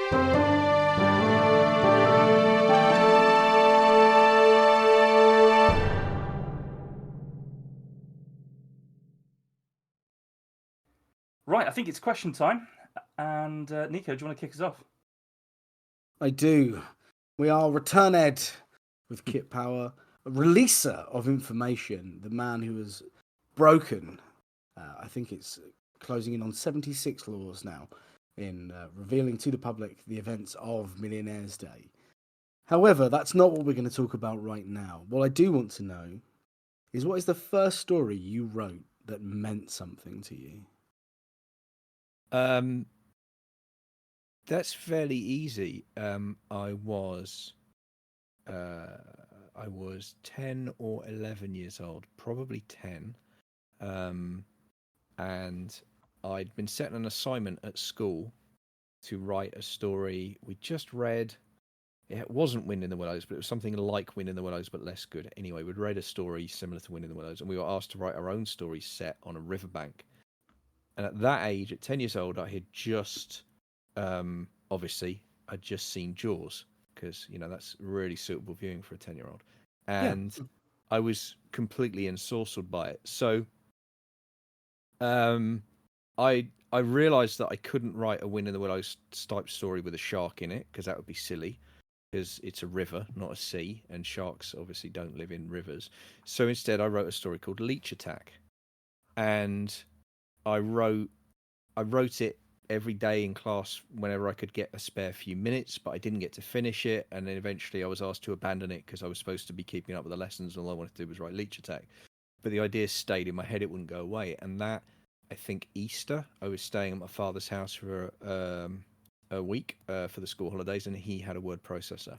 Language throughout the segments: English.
Right, I think it's question time. And Nico, do you want to kick us off? I do. We are Return Ed with Kit Power, a releaser of information, the man who has broken, I think it's closing in on 76 laws now, in revealing to the public the events of Millionaire's Day. However, that's not what we're going to talk about right now. What I do want to know is, what is the first story you wrote that meant something to you? That's fairly easy. I was 10 or 11 years old, probably 10. And I'd been set an assignment at school to write a story. We just read, it wasn't Wind in the Willows, but it was something like Wind in the Willows, but less good. Anyway, we'd read a story similar to Wind in the Willows, and we were asked to write our own story set on a riverbank. And at that age, at 10 years old, I had just, obviously, I'd just seen Jaws, because, that's really suitable viewing for a 10-year-old. And I was completely ensorcelled by it. So I realised that I couldn't write a Wind in the Willows type story with a shark in it, because that would be silly, because it's a river, not a sea, and sharks obviously don't live in rivers. So instead, I wrote a story called Leech Attack. And I wrote it every day in class whenever I could get a spare few minutes, but I didn't get to finish it. And then eventually I was asked to abandon it because I was supposed to be keeping up with the lessons, and all I wanted to do was write Leech Attack. But the idea stayed in my head, it wouldn't go away. And that, I think Easter, I was staying at my father's house for a week for the school holidays, and he had a word processor.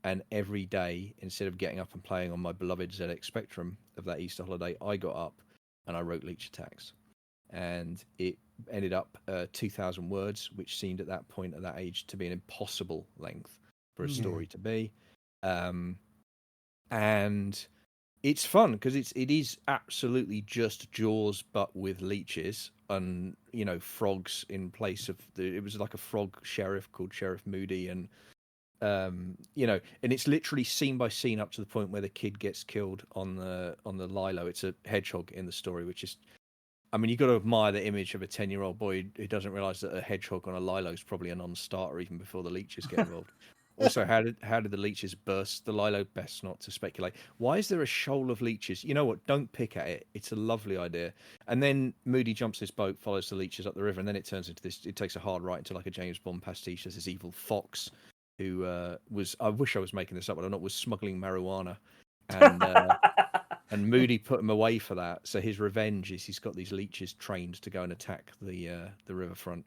And every day, instead of getting up and playing on my beloved ZX Spectrum of that Easter holiday, I got up and I wrote Leech Attacks. And it ended up 2,000 words, which seemed at that point, at that age, to be an impossible length for a story to be. And it's fun because it is absolutely just Jaws, but with leeches and frogs in place of it was like a frog sheriff called Sheriff Moody, and and it's literally scene by scene up to the point where the kid gets killed on the Lilo. It's a hedgehog in the story, which is, I mean, you've got to admire the image of a 10-year-old boy who doesn't realise that a hedgehog on a Lilo is probably a non-starter even before the leeches get involved. Also, how did the leeches burst the Lilo? Best not to speculate. Why is there a shoal of leeches? You know what? Don't pick at it. It's a lovely idea. And then Moody jumps his boat, follows the leeches up the river, and then it turns into this. It takes a hard right into like a James Bond pastiche. There's this evil fox who was. I wish I was making this up, but I'm not. Was smuggling marijuana, and and Moody put him away for that. So his revenge is he's got these leeches trained to go and attack the riverfront.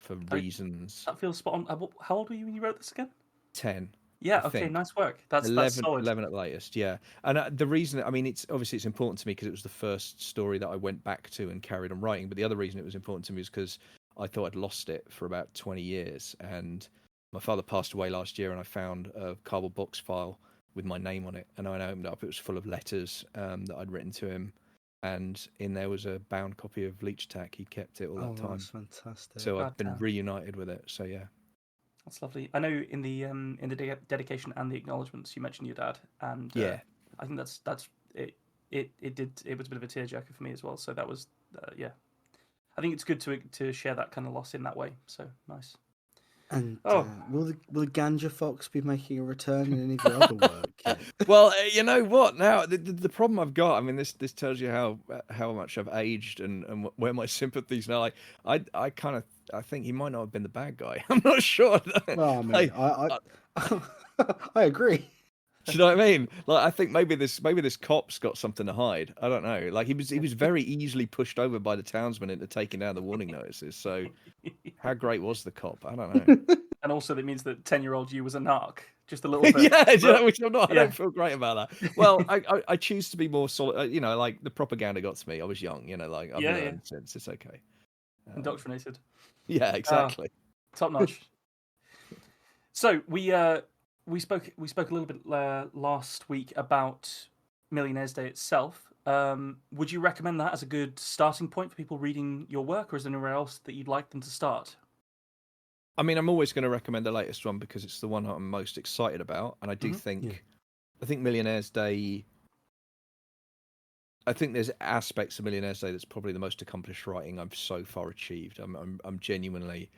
For reasons. That feels spot on. How old were you when you wrote this again? 10. Yeah, okay, nice work. That's 11, solid. 11 at the latest, yeah. And the reason, I mean, it's important to me because it was the first story that I went back to and carried on writing. But the other reason it was important to me is because I thought I'd lost it for about 20 years. And my father passed away last year, and I found a cardboard box file with my name on it. And when I opened it up, it was full of letters that I'd written to him. And in there was a bound copy of Leech Attack. He kept it all that time. That's fantastic. So I've been reunited with it. So yeah, that's lovely. I know in the dedication and the acknowledgements you mentioned your dad, and I think that's it. It was a bit of a tearjerker for me as well. So that was I think it's good to share that kind of loss in that way. So nice. And will the Ganja Fox be making a return in any of your other work? Well, you know what? Now the problem I've got. I mean, this tells you how much I've aged and where my sympathies now. I think he might not have been the bad guy. I'm not sure. Well, I mean, I agree. Do you know what I mean? Like, I think maybe this cop's got something to hide. I don't know. Like, he was very easily pushed over by the townsmen into taking down the warning notices. So, how great was the cop? I don't know. And also, that means that 10-year-old you was a narc, just a little bit. Which I'm not. I don't feel great about that. Well, I choose to be more solid. Like the propaganda got to me. I was young. Like I've learned since. It's okay. Indoctrinated. Yeah, exactly. Top notch. So we spoke a little bit last week about Millionaire's Day itself. Would you recommend that as a good starting point for people reading your work, or is there anywhere else that you'd like them to start? I mean, I'm always going to recommend the latest one because it's the one I'm most excited about, and I do think, I think Millionaire's Day. I think there's aspects of Millionaire's Day that's probably the most accomplished writing I've so far achieved. I'm genuinely.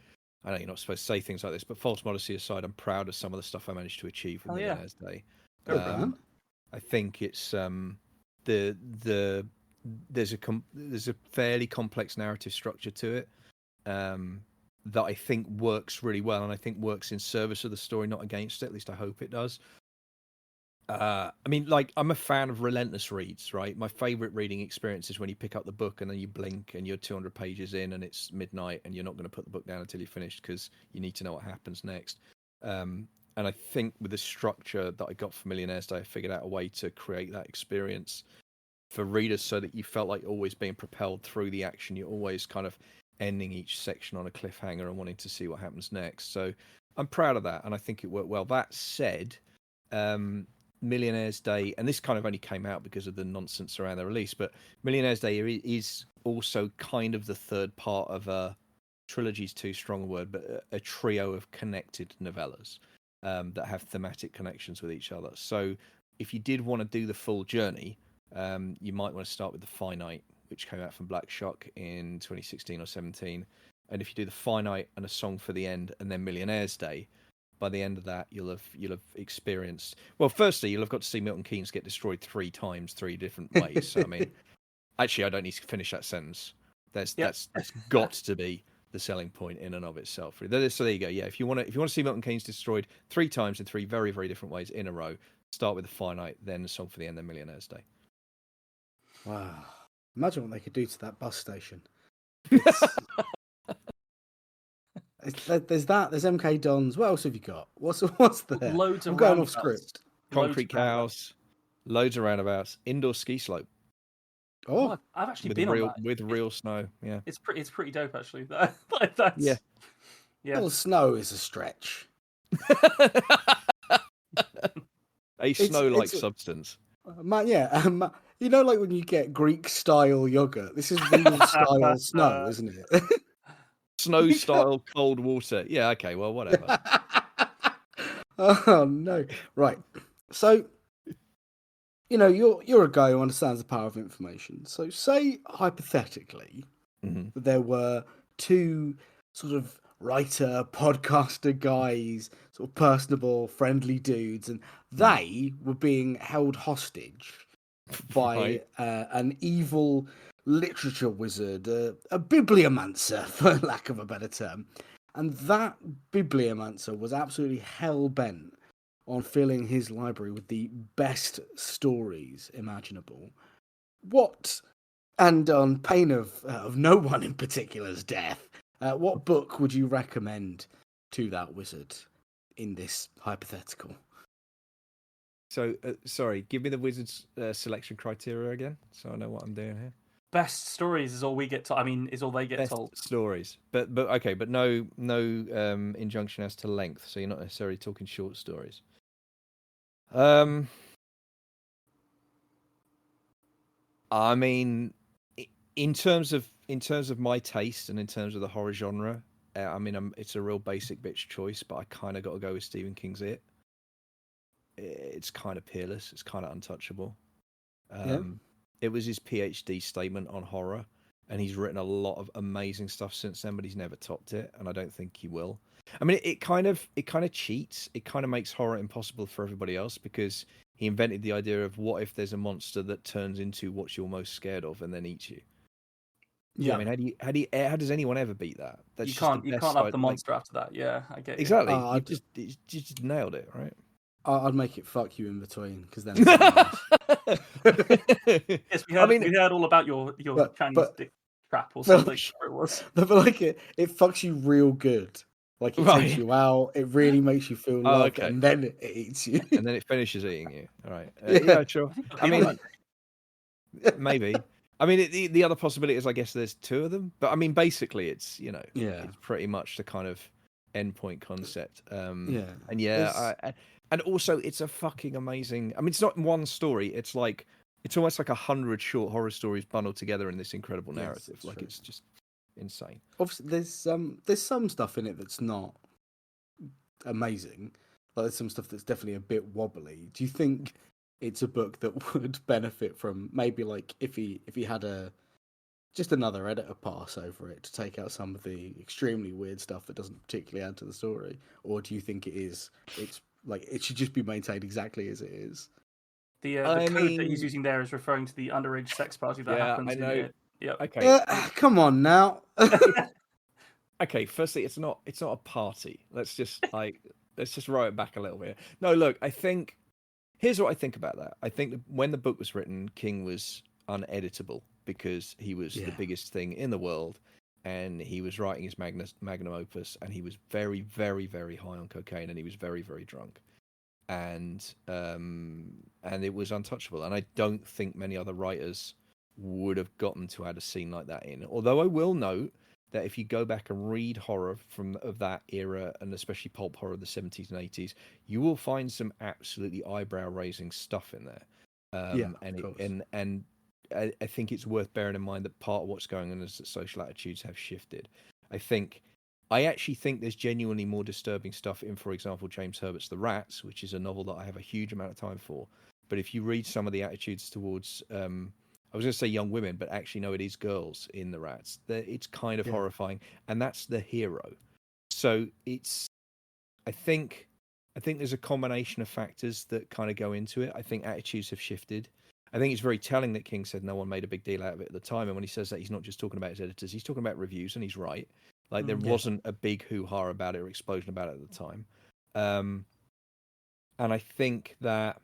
I know you're not supposed to say things like this, but false modesty aside, I'm proud of some of the stuff I managed to achieve with Millionaire's Day. I think it's there's a fairly complex narrative structure to it that I think works really well, and I think works in service of the story, not against it. At least I hope it does. I mean, like, I'm a fan of relentless reads, right? My favorite reading experience is when you pick up the book and then you blink and you're 200 pages in and it's midnight and you're not going to put the book down until you're finished because you need to know what happens next. And I think with the structure that I got for Millionaire's Day, I figured out a way to create that experience for readers so that you felt like always being propelled through the action. You're always kind of ending each section on a cliffhanger and wanting to see what happens next. So I'm proud of that, and I think it worked well. That said, Millionaire's Day, and this kind of only came out because of the nonsense around the release, but Millionaire's Day is also kind of the third part of a trilogy's too strong a word, but a trio of connected novellas that have thematic connections with each other. So if you did want to do the full journey, you might want to start with The Finite, which came out from Black Shock in 2016 or 17. And if you do The Finite and A Song for the End and then Millionaire's Day, by the end of that, you'll have experienced. Well, firstly, you'll have got to see Milton Keynes get destroyed 3 times, 3 different ways. So, I mean, actually, I don't need to finish that sentence. That's got to be the selling point in and of itself. So there you go. Yeah, if you want to see Milton Keynes destroyed 3 times in 3 very, very different ways in a row, start with The Finite, then A Song for the End, then Millionaire's Day. Wow! Imagine what they could do to that bus station. There's that. There's MK Dons. What else have you got? What's there? Loads of I'm going off script. Concrete cows, loads of roundabouts, indoor ski slope. Oh, I've actually been on that with real snow. Yeah, it's pretty dope actually. Yeah. Well, snow is a stretch. A snow-like substance. You know, like when you get Greek style yogurt. This is real style snow, isn't it? Snow style cold water. Yeah, okay, well, whatever. Oh no. Right. So, you know, you're a guy who understands the power of information. So say hypothetically that there were 2 sort of writer, podcaster guys, sort of personable, friendly dudes, and they were being held hostage by an evil literature wizard, a bibliomancer, for lack of a better term. And that bibliomancer was absolutely hell-bent on filling his library with the best stories imaginable. And on pain of no one in particular's death, what book would you recommend to that wizard in this hypothetical? So, sorry, give me the wizard's selection criteria again, so I know what I'm doing here. Best stories is all we get. Is all they get Best told. Stories, but okay, but no injunction as to length. So you're not necessarily talking short stories. I mean, in terms of my taste and in terms of the horror genre, I mean, it's a real basic bitch choice, but I kind of got to go with Stephen King's It. It's kind of peerless. It's kind of untouchable. It was his PhD statement on horror, and he's written a lot of amazing stuff since then, but he's never topped it, and I don't think he will. I mean, it kind of cheats. It kind of makes horror impossible for everybody else because he invented the idea of what if there's a monster that turns into what you're most scared of and then eats you. Yeah, I mean, how does anyone ever beat that? You can't have the monster after that. Yeah, I get you. Exactly. You just nailed it, right? I'd make it fuck you in between because then. Yes, we heard all about your Chinese dick trap or something. It was. But like it fucks you real good. Like it takes you out. It really makes you feel loved, and then it eats you, and then it finishes eating you. All right. Yeah, sure. I mean, maybe. I mean, the other possibility is, I guess, there's 2 of them. But I mean, basically, it's it's pretty much the kind of endpoint concept. And also, it's a fucking amazing. I mean, it's not one story. It's almost like 100 short horror stories bundled together in this incredible narrative. It's just insane. Obviously, there's some stuff in it that's not amazing. But there's some stuff that's definitely a bit wobbly. Do you think it's a book that would benefit from maybe like if he had just another editor pass over it to take out some of the extremely weird stuff that doesn't particularly add to the story, or do you think it's like it should just be maintained exactly as it is? The code that he's using there is referring to the underage sex party that happens in it. Yep. Okay. Come on now. Okay, firstly, it's not a party. Let's just roll it back a little bit. No, look, here's what I think about that. I think that when the book was written, King was uneditable because he was the biggest thing in the world, and he was writing his magnum opus, and he was very, very, very high on cocaine, and he was very, very drunk, and it was untouchable. And I don't think many other writers would have gotten to add a scene like that in. Although I will note that if you go back and read horror of that era, and especially pulp horror of the 70s and 80s, you will find some absolutely eyebrow-raising stuff in there. And I think it's worth bearing in mind that part of what's going on is that social attitudes have shifted. I actually think there's genuinely more disturbing stuff in, for example, James Herbert's The Rats, which is a novel that I have a huge amount of time for. But if you read some of the attitudes towards I was going to say young women, but actually, no, it is girls in The Rats. It's kind of horrifying, and that's the hero. So I think there's a combination of factors that kind of go into it. I think attitudes have shifted. I think it's very telling that King said no one made a big deal out of it at the time. And when he says that, he's not just talking about his editors, he's talking about reviews, and he's right. Like, there wasn't a big hoo-ha about it or explosion about it at the time. And I think that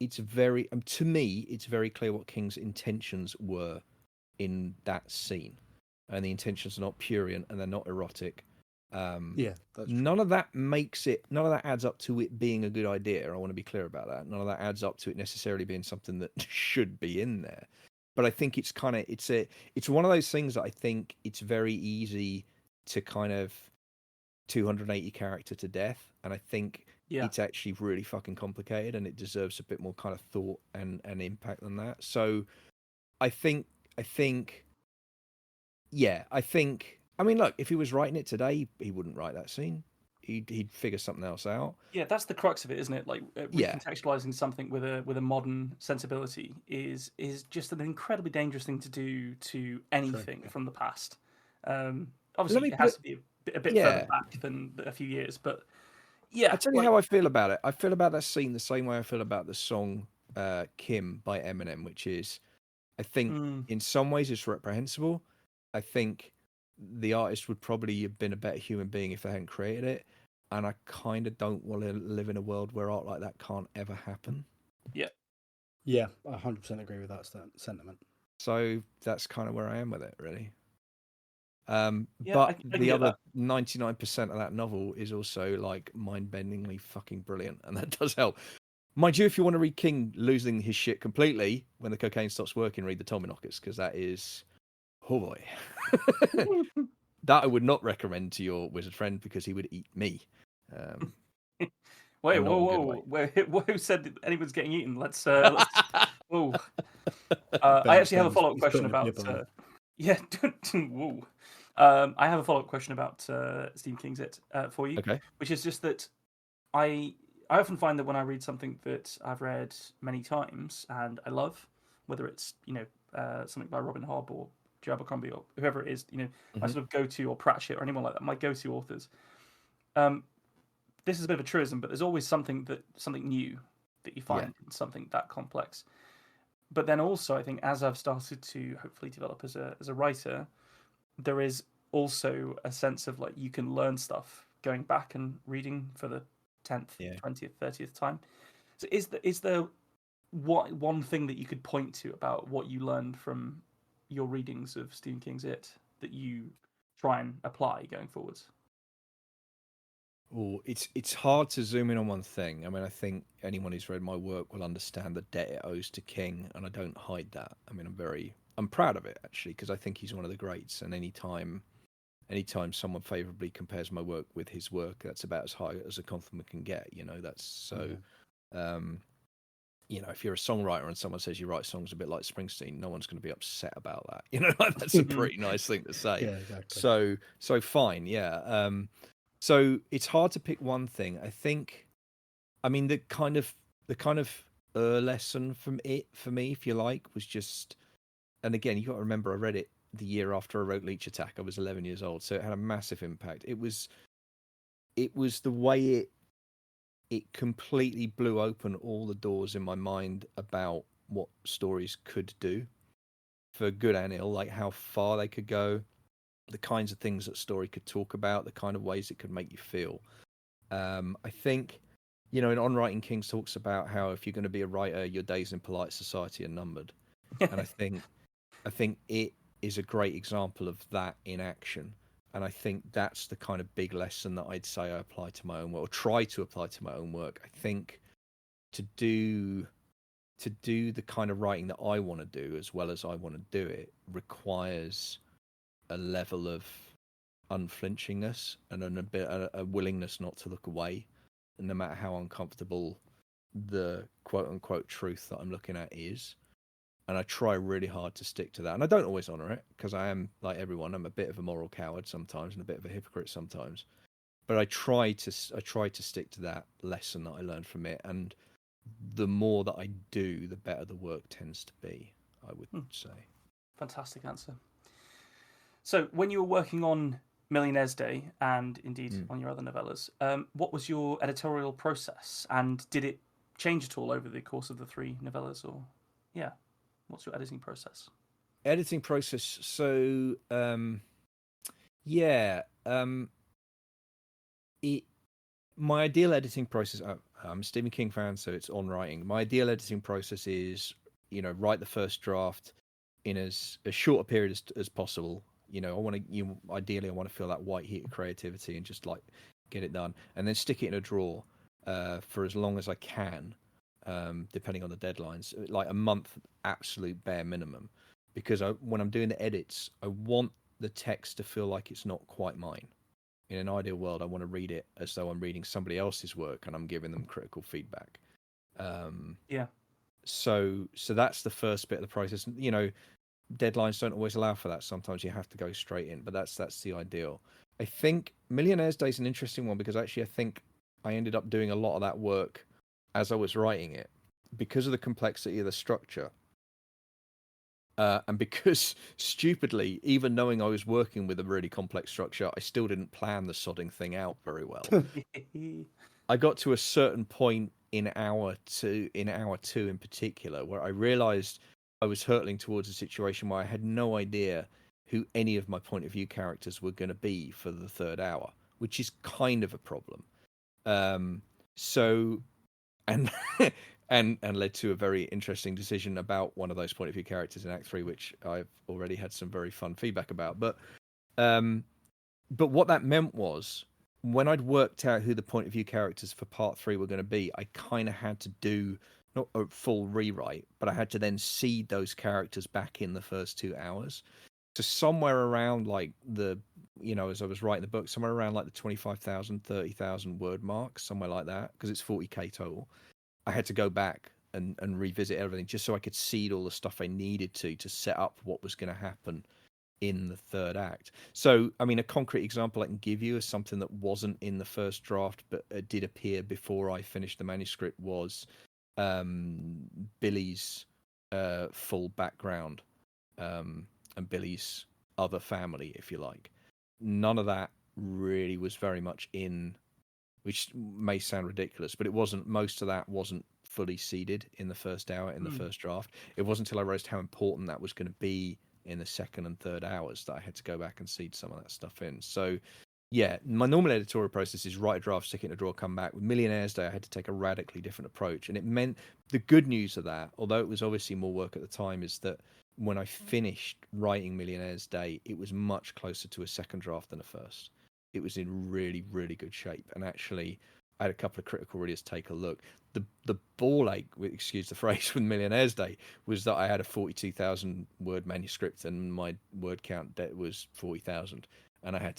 it's very, to me, it's very clear what King's intentions were in that scene. And the intentions are not prurient, and they're not erotic. None of that adds up to it being a good idea. I want to be clear about that. None of that adds up to it necessarily being something that should be in there. But I think it's one of those things that I think it's very easy to kind of 280 character to death. And I think it's actually really fucking complicated, and it deserves a bit more kind of thought and impact than that. So I mean, look, if he was writing it today, he wouldn't write that scene. He'd figure something else out. Yeah, that's the crux of it, isn't it? Like recontextualizing something with a modern sensibility is just an incredibly dangerous thing to do to anything from the past. Obviously, it has to be a bit further back than a few years, but I'll tell you how I feel about it. I feel about that scene the same way I feel about the song Kim by Eminem, which is, I think in some ways it's reprehensible. I think the artist would probably have been a better human being if they hadn't created it. And I kind of don't want to live in a world where art like that can't ever happen. Yeah. Yeah, I 100% agree with that sentiment. So that's kind of where I am with it, really. But the other 99% of that novel is also like mind-bendingly fucking brilliant, and that does help. Mind you, if you want to read King losing his shit completely when the cocaine stops working, read the Tommyknockers, because that is, oh boy, that I would not recommend to your wizard friend because he would eat me. Wait, whoa! Who said that anyone's getting eaten? Let's whoa. I actually have a follow-up question about. Whoa. I have a follow-up question about Stephen King's It for you, which is just that I often find that when I read something that I've read many times and I love, whether it's something by Robin Hobb or Joe Abercrombie or whoever it is, my sort of go-to, or Pratchett or anyone like that, my go-to authors. This is a bit of a truism, but there's always something new that you find in something that complex. But then also, I think as I've started to hopefully develop as a writer, there is also a sense of like you can learn stuff going back and reading for the 10th, 20th, 30th time. So is there one thing that you could point to about what you learned from your readings of Stephen King's It that you try and apply going forwards? Oh, it's hard to zoom in on one thing. I mean, I think anyone who's read my work will understand the debt it owes to King, and I don't hide that. I mean, I'm proud of it, actually, because I think he's one of the greats, and anytime someone favourably compares my work with his work, that's about as high as a compliment can get, that's so if you're a songwriter and someone says you write songs a bit like Springsteen, no one's going to be upset about that. Like, that's a pretty nice thing to say. Yeah, exactly. So fine, yeah. So it's hard to pick one thing. I think, I mean, the kind of lesson from it for me, if you like, was just, and again, you got to remember, I read it the year after I wrote Leech Attack. I was 11 years old, so it had a massive impact. It was the way it completely blew open all the doors in my mind about what stories could do, for good and ill, like how far they could go, the kinds of things that story could talk about, the kind of ways it could make you feel. I think, in On Writing Kings talks about how if you're going to be a writer, your days in polite society are numbered. And I think it is a great example of that in action. And I think that's the kind of big lesson that I'd say I apply to my own work, or try to apply to my own work. I think to do the kind of writing that I want to do as well as I want to do it requires a level of unflinchingness and a willingness not to look away, no matter how uncomfortable the quote unquote truth that I'm looking at is. And I try really hard to stick to that. And I don't always honor it, because I am, like everyone, I'm a bit of a moral coward sometimes and a bit of a hypocrite sometimes. But I try to stick to that lesson that I learned from it. And the more that I do, the better the work tends to be, I would say. Fantastic answer. So when you were working on Millionaire's Day and indeed on your other novellas, what was your editorial process? And did it change at all over the course of the 3 novellas? Or, yeah, what's your editing process? Editing process. So, my ideal editing process, I'm a Stephen King fan, so it's On Writing. My ideal editing process is, write the first draft in as short a period as possible. Ideally I want to feel that white heat of creativity and just like get it done, and then stick it in a drawer for as long as I can, depending on the deadlines, like a month, absolute bare minimum, because when I'm doing the edits, I want the text to feel like it's not quite mine. In an ideal world, I want to read it as though I'm reading somebody else's work and I'm giving them critical feedback. So that's the first bit of the process. Deadlines don't always allow for that. Sometimes you have to go straight in, but that's the ideal. I think Millionaire's Day is an interesting one, because actually I think I ended up doing a lot of that work as I was writing it, because of the complexity of the structure. And because, stupidly, even knowing I was working with a really complex structure, I still didn't plan the sodding thing out very well. I got to a certain point in hour two in particular, where I realized I was hurtling towards a situation where I had no idea who any of my point of view characters were going to be for the 3rd hour, which is kind of a problem. And led to a very interesting decision about one of those point of view characters in Act 3, which I've already had some very fun feedback about. But what that meant was, when I'd worked out who the point of view characters for Part 3 were going to be, I kind of had to do not a full rewrite, but I had to then seed those characters back in the first 2 hours. So somewhere around like as I was writing the book, somewhere around like the 25,000, 30,000 word mark, somewhere like that, because it's 40k total. I had to go back and revisit everything just so I could seed all the stuff I needed to set up what was going to happen in the 3rd act. So, I mean, a concrete example I can give you is something that wasn't in the first draft, but did appear before I finished the manuscript, was Billy's full background and Billy's other family, if you like. None of that really was very much in, which may sound ridiculous, but it wasn't. Most of that wasn't fully seeded in the first hour, in the first draft. It wasn't until I realized how important that was going to be in the 2nd and 3rd hours that I had to go back and seed some of that stuff in. So, yeah, my normal editorial process is write a draft, stick it in a drawer, come back. With Millionaire's Day, I had to take a radically different approach. And it meant, the good news of that, although it was obviously more work at the time, is that when I finished writing Millionaire's Day, it was much closer to a 2nd draft than a first. It was in really, really good shape. And actually, I had a couple of critical readers take a look. The ball ache, excuse the phrase, with Millionaire's Day was that I had a 42,000 word manuscript and my word count was 40,000, and I had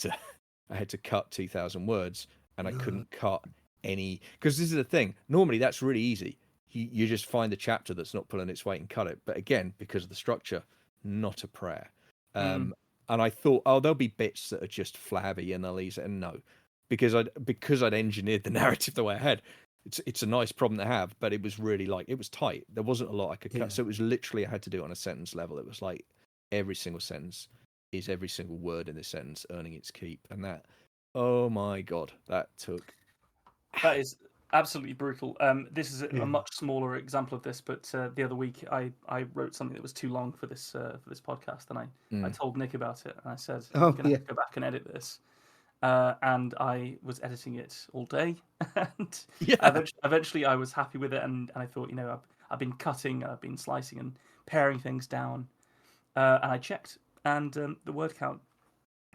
to cut 2,000 words, and I couldn't cut any, because this is the thing. Normally, that's really easy. you just find the chapter that's not pulling its weight and cut it. But again, because of the structure, not a prayer. And I thought, oh, there'll be bits that are just flabby and they'll ease it. And no, because I'd engineered the narrative the way I had. It's a nice problem to have, but it was really like, it was tight. There wasn't a lot I could cut. So it was literally, I had to do it on a sentence level. It was like every single sentence is every single word in this sentence earning its keep. And that, oh my God, that is absolutely brutal. This is a much smaller example of this, but the other week I wrote something that was too long for this podcast, and I told Nick about it, and I said, I'm going to go back and edit this. And I was editing it all day, and eventually I was happy with it, and I thought, I've been cutting, I've been slicing and paring things down, and I checked, and the word count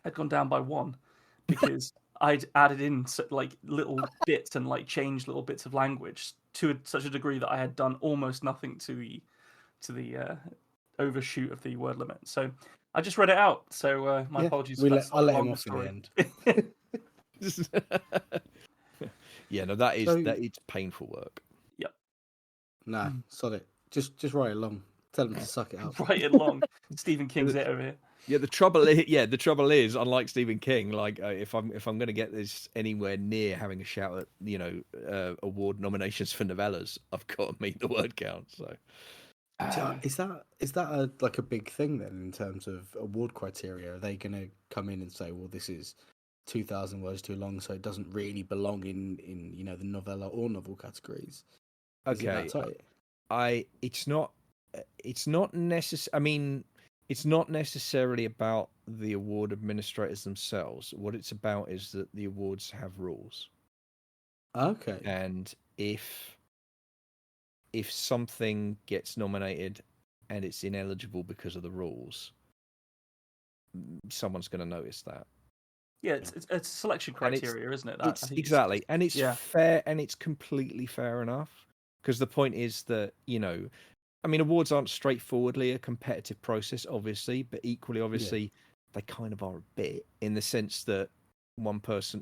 had gone down by 1 because I'd added in like little bits and like changed little bits of language to such a degree that I had done almost nothing to the overshoot of the word limit. So I just read it out. So my apologies. I'll let him off in the end. Yeah, no, it's painful work. Yep. Nah, sod it. Just write it long. Tell him to suck it up. Write it long. Stephen King's it over here. Yeah, the trouble is, unlike Stephen King, like if I'm going to get this anywhere near having a shout at award nominations for novellas, I've got to meet the word count. So is that a big thing then in terms of award criteria? Are they going to come in and say, well, this is 2,000 words too long, so it doesn't really belong in the novella or novel categories? Okay, it's not necessary. I mean, it's not necessarily about the award administrators themselves. What it's about is that the awards have rules. Okay. And if something gets nominated and it's ineligible because of the rules, someone's going to notice that. Yeah, it's a selection criteria, isn't it? Exactly. And it's fair, and it's completely fair enough. Because the point is that, awards aren't straightforwardly a competitive process, obviously, but equally, obviously, they kind of are a bit, in the sense that one person,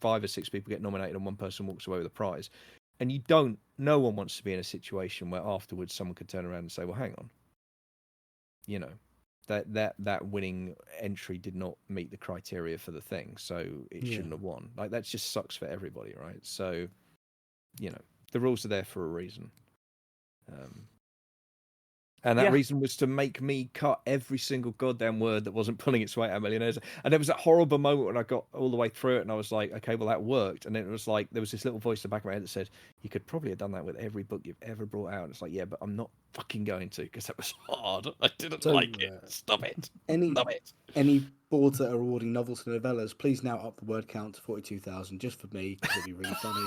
5 or 6 people get nominated and one person walks away with a prize. And no one wants to be in a situation where afterwards someone could turn around and say, well, hang on, that winning entry did not meet the criteria for the thing, so it shouldn't have won. Like, that just sucks for everybody, right? So, the rules are there for a reason. And that reason was to make me cut every single goddamn word that wasn't pulling its weight out millionaires. And there was that horrible moment when I got all the way through it and I was like, okay, well, that worked. And then it was like, there was this little voice in the back of my head that said, you could probably have done that with every book you've ever brought out. And it's like, yeah, but I'm not fucking going to, because that was hard. I didn't like it. Stop it. Stop it. Any boards that are awarding novels and novellas, please now up the word count to 42,000 just for me, because it'd be really funny.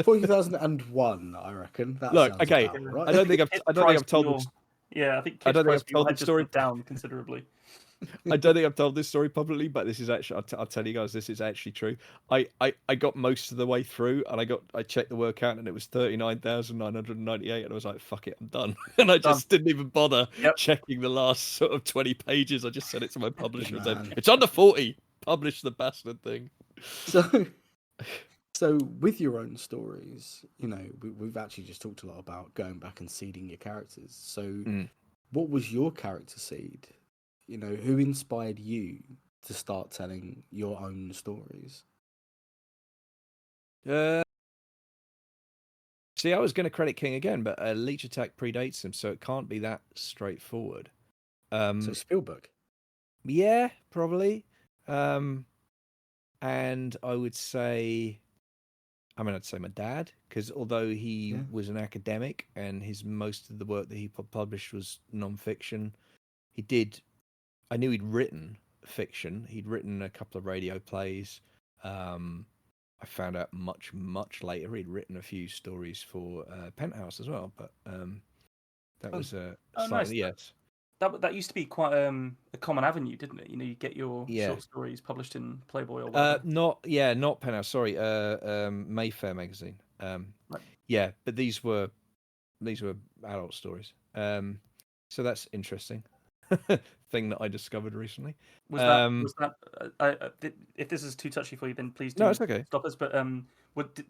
40,001, I reckon. Look, okay. Right. I don't think I've told this. Yeah, I think I don't think I've told the story down considerably. I don't think I've told this story publicly, but this is actually, I'll tell you guys, this is actually true. I got most of the way through, and I checked the word count, and it was 39,998, and I was like, fuck it, I'm done. And I just didn't even bother checking the last sort of 20 pages. I just sent it to my publisher and said, it's under 40. Publish the bastard thing. So with your own stories, we've actually just talked a lot about going back and seeding your characters. So what was your character seed? Who inspired you to start telling your own stories? See, I was going to credit King again, but Leech Attack predates him, so it can't be that straightforward. So Spielberg? Yeah, probably. And I would say... I'd say my dad, because although he was an academic and most of the work that he published was non-fiction, I knew he'd written fiction. He'd written a couple of radio plays. I found out much, much later he'd written a few stories for Penthouse as well, but that was slightly, nice. That used to be quite a common avenue, didn't it? You get your short stories published in Playboy or whatever. Not Penthouse. Sorry, Mayfair magazine. Right. Yeah, but these were adult stories. So that's interesting. thing that I discovered recently. Was that? If this is too touchy for you, then please No, do it's okay. stop us. But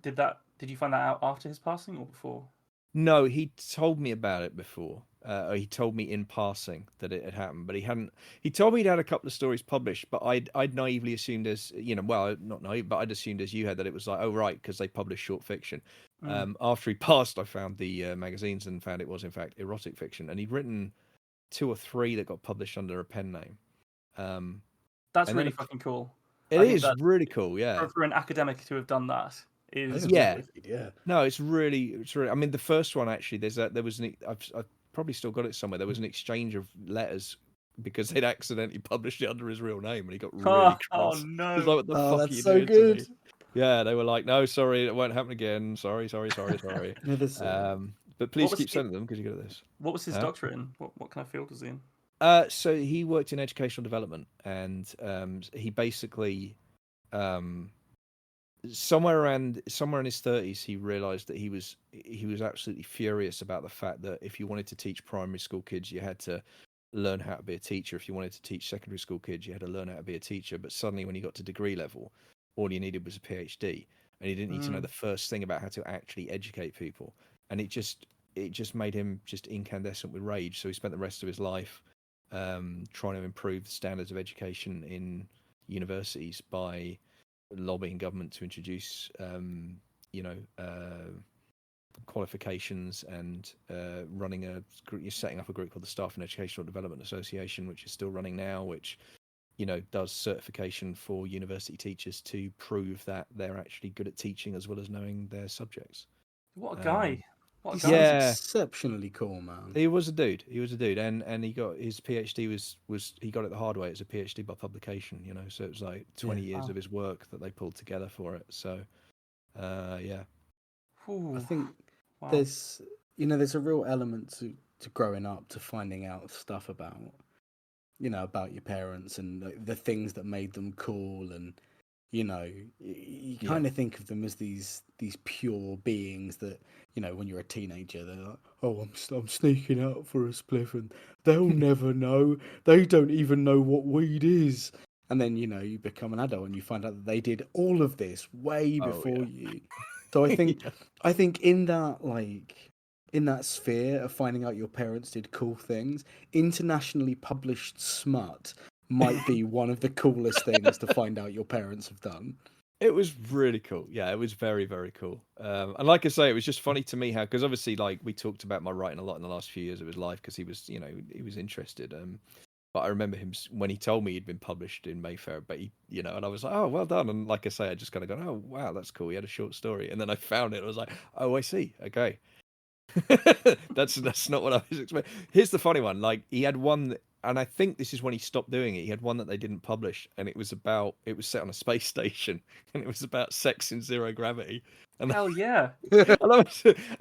did you find that out after his passing or before? No, he told me about it before. Or he told me in passing that it had happened, but he hadn't. He told me he'd had a couple of stories published, but I'd naively assumed, as you know, well, not naive, but I'd assumed as you had, that it was like, oh right, because they published short fiction. After he passed, I found the magazines and found it was in fact erotic fiction, and he'd written 2 or 3 that got published under a pen name. That's and really then fucking cool. It I think is really cool, yeah. For an academic to have done that is Yeah. Yeah. No, it's really. I mean, the first one actually. There was I've probably still got it somewhere. There was an exchange of letters because they'd accidentally published it under his real name, and he got really cross. Oh no! He was like, what the fuck that's are you so doing good. to me? Yeah, they were like, no, sorry, it won't happen again. Sorry. No, this, But please keep sending them because you got this. What was his doctorate in? What kind of field was he in? So he worked in educational development, and he basically, somewhere in his 30s, he realised that he was absolutely furious about the fact that if you wanted to teach primary school kids, you had to learn how to be a teacher. If you wanted to teach secondary school kids, you had to learn how to be a teacher. But suddenly, when you got to degree level, all you needed was a PhD, and you didn't need to know the first thing about how to actually educate people. And it just made him just incandescent with rage. So he spent the rest of his life trying to improve the standards of education in universities by lobbying government to introduce, qualifications and setting up a group called the Staff and Educational Development Association, which is still running now, which does certification for university teachers to prove that they're actually good at teaching as well as knowing their subjects. What a guy! He sounds exceptionally cool, man. He was a dude, and he got his PhD was he got it the hard way. It's a PhD by publication, so it was like 20 years of his work that they pulled together for it. So, yeah. Ooh, I think there's a real element to growing up, to finding out stuff about your parents and the things that made them cool, and you kind of think of them as these pure beings that, when you're a teenager, they're like, oh, I'm sneaking out for a spliff and they'll never know. They don't even know what weed is. And then, you become an adult and you find out that they did all of this way before you. So I think I think in that sphere of finding out your parents did cool things, internationally published smut might be one of the coolest things to find out your parents have done. It was really cool. Yeah, it was very, very cool. And like I say, it was just funny to me how, because obviously, like, we talked about my writing a lot in the last few years of his life because he was, he was interested. But I remember him when he told me he'd been published in Mayfair, but and I was like, oh, well done. And like I say, I just kind of gone, oh, wow, that's cool. He had a short story. And then I found it. I was like, oh, I see. Okay. That's not what I was expecting. Here's the funny one. Like, he had one, and I think this is when he stopped doing it. He had one that they didn't publish, and it was set on a space station, and it was about sex in zero gravity. And hell yeah! and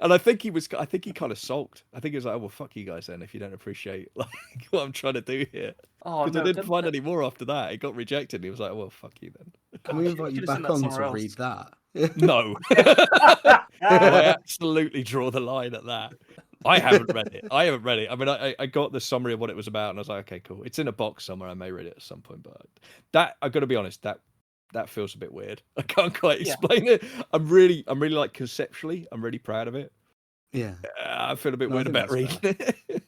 I think he kind of sulked. I think he was like, "Oh well, fuck you guys then if you don't appreciate like what I'm trying to do here." Oh no! I didn't find any more after that. It got rejected. And he was like, "Oh, well, fuck you then." Can we invite you back on to read that? No. I absolutely draw the line at that. I haven't read it. I mean, I got the summary of what it was about, and I was like, okay, cool. It's in a box somewhere. I may read it at some point, but that I've got to be honest, that feels a bit weird. I can't quite explain it. I'm really like conceptually, I'm really proud of it. Yeah, I feel a bit weird about reading it.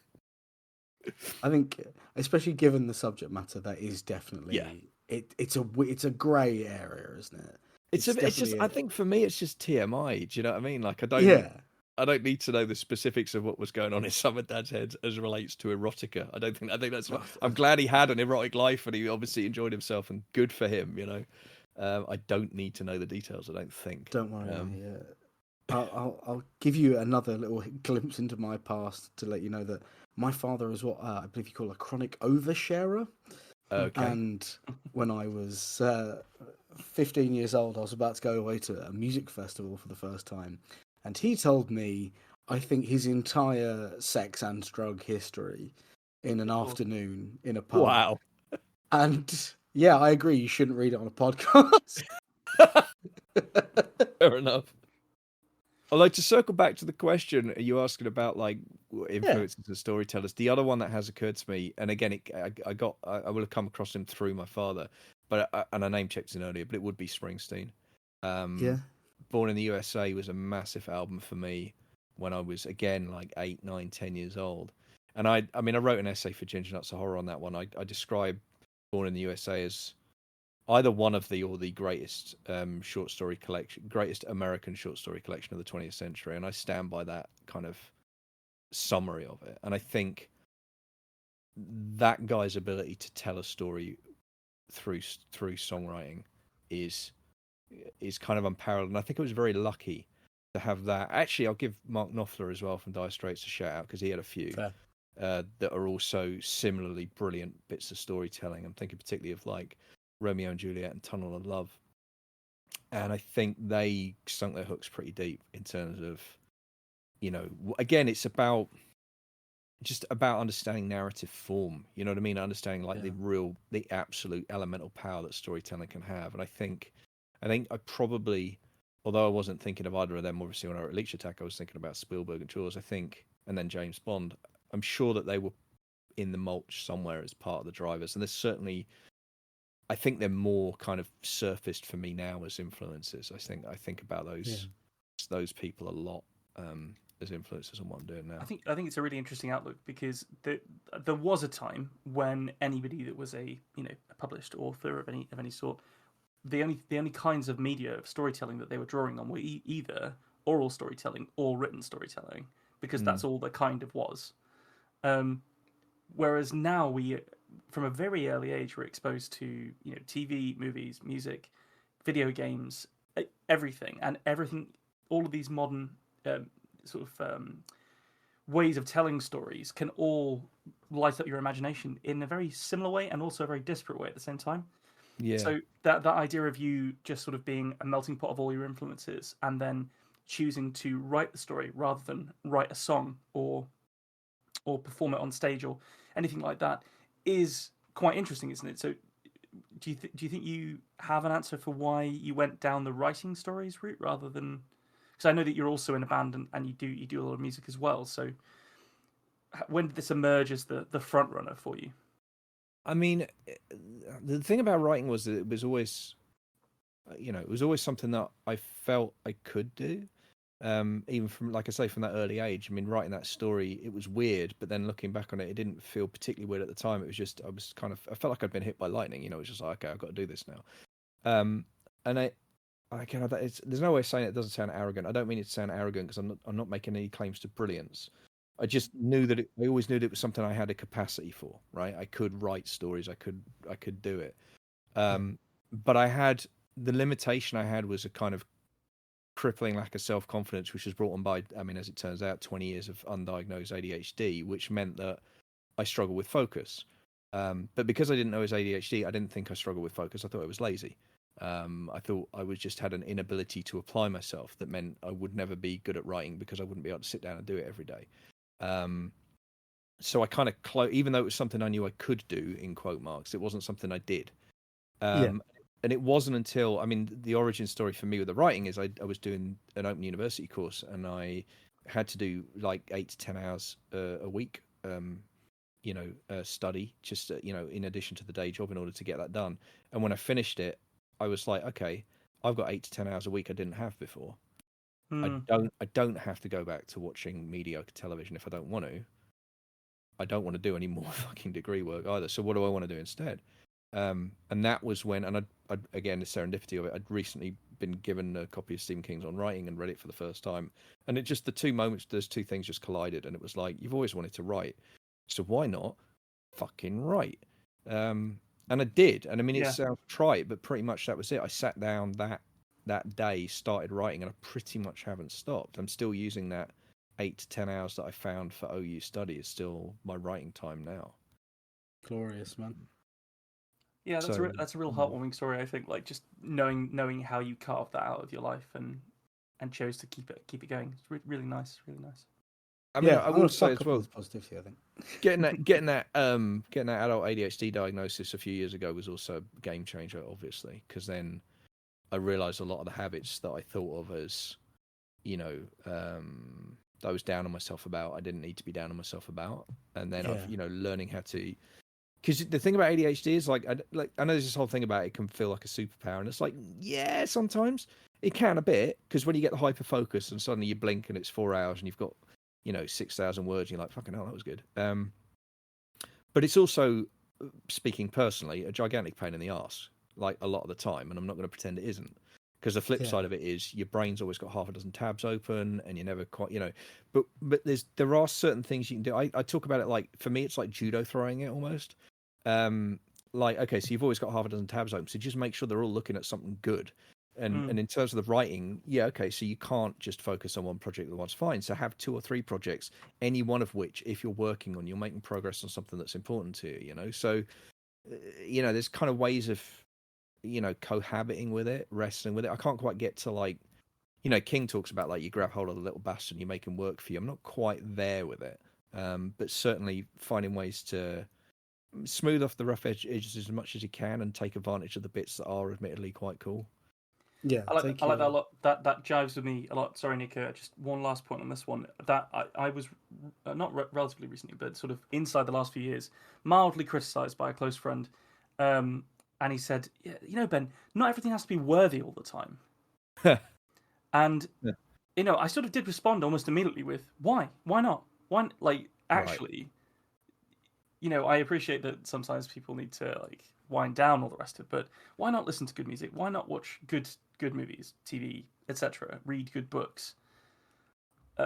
I think, especially given the subject matter, that is definitely it's a grey area, isn't it? I think for me, it's just TMI. Do you know what I mean? Like, I don't need to know the specifics of what was going on in some of Dad's heads as relates to erotica. I think that's what, I'm glad he had an erotic life and he obviously enjoyed himself, and good for him, I don't need to know the details, I don't think. Don't worry. I'll give you another little glimpse into my past to let you know that my father is what I believe you call a chronic oversharer. Okay. And when I was 15 years old, I was about to go away to a music festival for the first time. And he told me, I think, his entire sex and drug history in an afternoon in a pub. Wow. And yeah, I agree. You shouldn't read it on a podcast. Fair enough. Although to circle back to the question, are you asking about like influences of storytellers? The other one that has occurred to me, and again, I will have come across him through my father, and I name checked him earlier, but it would be Springsteen. Yeah. Born in the USA was a massive album for me when I was again like 8, 9, 10 years old. And I wrote an essay for Ginger Nuts of Horror on that one. I described Born in the USA as either one of the or the greatest greatest American short story collection of the 20th century, and I stand by that kind of summary of it. And I think that guy's ability to tell a story through songwriting is kind of unparalleled. And I think I was very lucky to have that. Actually, I'll give Mark Knopfler as well from Dire Straits a shout out because he had a few that are also similarly brilliant bits of storytelling. I'm thinking particularly of like Romeo and Juliet and Tunnel of Love, and I think they sunk their hooks pretty deep in terms of, again, it's about understanding narrative form. You know what I mean? Understanding like the absolute elemental power that storytelling can have. And I think I probably, although I wasn't thinking of either of them, obviously when I wrote Leech Attack, I was thinking about Spielberg and Jaws. I think, and then James Bond. I'm sure that they were in the mulch somewhere as part of the drivers, and there's certainly. I think they're more kind of surfaced for me now as influences. I think about those people a lot as influences on what I'm doing now. I think it's a really interesting outlook because there was a time when anybody that was a published author of any sort, the only kinds of media of storytelling that they were drawing on were either oral storytelling or written storytelling, because that's all there kind of was. Whereas now we, from a very early age, we're exposed to TV, movies, music, video games, everything, all of these modern ways of telling stories can all light up your imagination in a very similar way and also a very disparate way at the same time. Yeah. So that idea of you just sort of being a melting pot of all your influences and then choosing to write the story rather than write a song or perform it on stage or anything like that is quite interesting, isn't it? So do you think you have an answer for why you went down the writing stories route rather than, because I know that you're also in a band and you do a lot of music as well, so when did this emerge as the front runner for you? I mean, the thing about writing was that it was always something that I felt I could do. Even from, like I say, from that early age. I mean, writing that story, it was weird, but then looking back on it, it didn't feel particularly weird at the time. It was just, I felt like I'd been hit by lightning. It was just like, okay, I've got to do this now. And there's no way of saying it doesn't sound arrogant. I don't mean it to sound arrogant because I'm not making any claims to brilliance. I just knew that I always knew that it was something I had a capacity for. Right, I could write stories. I could do it. But the limitation I had was a kind of crippling lack of self-confidence, which was brought on by, as it turns out, 20 years of undiagnosed ADHD, which meant that I struggled with focus. But because I didn't know it was ADHD, I didn't think I struggled with focus. I thought I was lazy. I thought I had an inability to apply myself that meant I would never be good at writing because I wouldn't be able to sit down and do it every day. So I kind of, even though it was something I knew I could do, in quote marks, it wasn't something I did. And it wasn't until, the origin story for me with the writing is I was doing an Open University course and I had to do like 8 to 10 hours a week, study, just, in addition to the day job in order to get that done. And when I finished it, I was like, okay, I've got 8 to 10 hours a week I didn't have before. I don't have to go back to watching mediocre television if I don't want to. I don't want to do any more fucking degree work either. So what do I want to do instead? And that was when, and I'd again, the serendipity of it, I'd recently been given a copy of Stephen King's On Writing and read it for the first time. And it just, those two things just collided. And it was like, you've always wanted to write, so why not fucking write? And I did. And it sounds trite, but pretty much that was it. I sat down that day, started writing, and I pretty much haven't stopped. I'm still using that 8 to 10 hours that I found for OU study is still my writing time now. Glorious, man. Yeah, that's a real heartwarming story. I think, like, just knowing how you carved that out of your life and chose to keep it going. It's really nice, really nice. I will say as well, positivity. I think getting that adult ADHD diagnosis a few years ago was also a game changer, obviously, because then I realised a lot of the habits that I thought of as I was down on myself about. I didn't need to be down on myself about. And then I've learning how to. Because the thing about ADHD is like I know there's this whole thing about it can feel like a superpower, and it's like sometimes it can a bit, because when you get the hyper focus and suddenly you blink and it's 4 hours and you've got 6,000 words, and you're like, fucking hell, that was good. But it's also, speaking personally, a gigantic pain in the arse, like a lot of the time, and I'm not going to pretend it isn't. Because the flip side of it is your brain's always got half a dozen tabs open, and you're never quite, But there are certain things you can do. I talk about it like, for me, it's like judo throwing it almost. Like, okay, so you've always got half a dozen tabs open, so just make sure they're all looking at something good. And in terms of the writing, okay, so you can't just focus on one project at once. Fine, so have 2 or 3 projects, any one of which, if you're working on, you're making progress on something that's important to you. So there's kind of ways of cohabiting with it, wrestling with it. I can't quite get to, like, King talks about, like, you grab hold of the little bastard and you make him work for you. I'm not quite there with it, but certainly finding ways to smooth off the rough edges as much as you can and take advantage of the bits that are admittedly quite cool. Yeah, I like that a lot. That jives with me a lot. Sorry, Nico. Just one last point on this one. That I was not relatively recently, but sort of inside the last few years, mildly criticised by a close friend, and he said, "Yeah, Ben, not everything has to be worthy all the time." And I sort of did respond almost immediately with, "Why? Why not? Why? Like, actually, I appreciate that sometimes people need to, like, wind down all the rest of it, but why not listen to good music? Why not watch good movies, TV, etc. Read good books,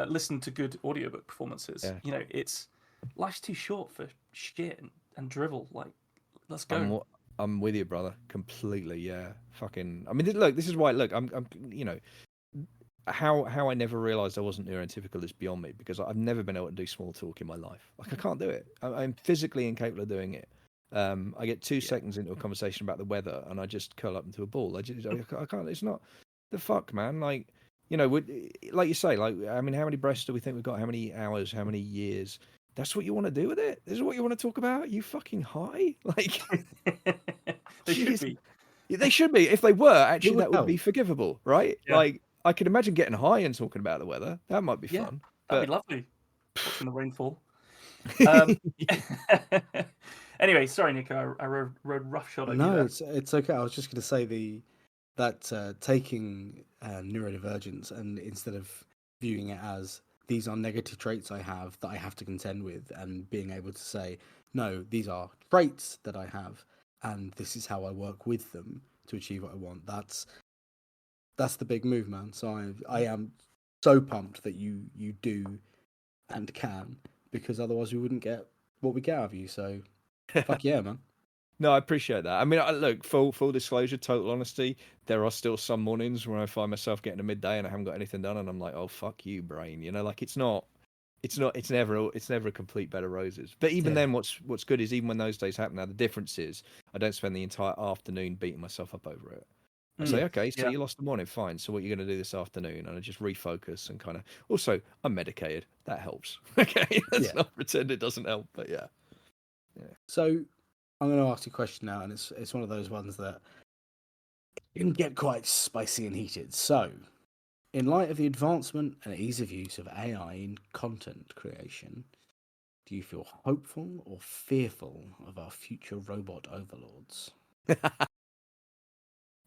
listen to good audiobook performances. It's life's too short for shit and drivel. Like, let's go." I'm with you, brother, completely. Yeah, fucking. I mean, look, this is why. Look, I'm how I never realised I wasn't neurotypical is beyond me, because I've never been able to do small talk in my life. Like, I can't do it. I'm physically incapable of doing it. I get 2 seconds into a conversation about the weather and I just curl up into a ball. I can't. It's not the fuck, man. Like, like you say, like, I mean, how many breaths do we think we've got? How many hours? How many years? That's what you want to do with it? This is what you want to talk about? You fucking high? Like, they should be. They should be. If they were, actually, that would help. be forgivable, right? Yeah. Like, I could imagine getting high and talking about the weather. That might be fun. That'd be lovely. Watching the rainfall. Anyway, sorry, Nico. I rode roughshod on you there. No, it's okay. I was just going to say that taking neurodivergence, and instead of viewing it as these are negative traits I have that I have to contend with, and being able to say, no, these are traits that I have, and this is how I work with them to achieve what I want. That's the big move, man. So I am so pumped that you do and can, because otherwise we wouldn't get what we get out of you. So fuck yeah, man. No, I appreciate that. I mean, look, full disclosure, total honesty, there are still some mornings where I find myself getting to midday and I haven't got anything done, and I'm like, oh, fuck you, brain. Like, it's never a complete bed of roses. But even then, what's good is, even when those days happen, now the difference is I don't spend the entire afternoon beating myself up over it. I say, okay, so you lost the morning, fine. So what are you going to do this afternoon? And I just refocus and kind of. Also, I'm medicated. That helps. Okay, let's not pretend it doesn't help. But yeah. So I'm going to ask you a question now, and it's one of those ones that can get quite spicy and heated. So, in light of the advancement and ease of use of AI in content creation, do you feel hopeful or fearful of our future robot overlords?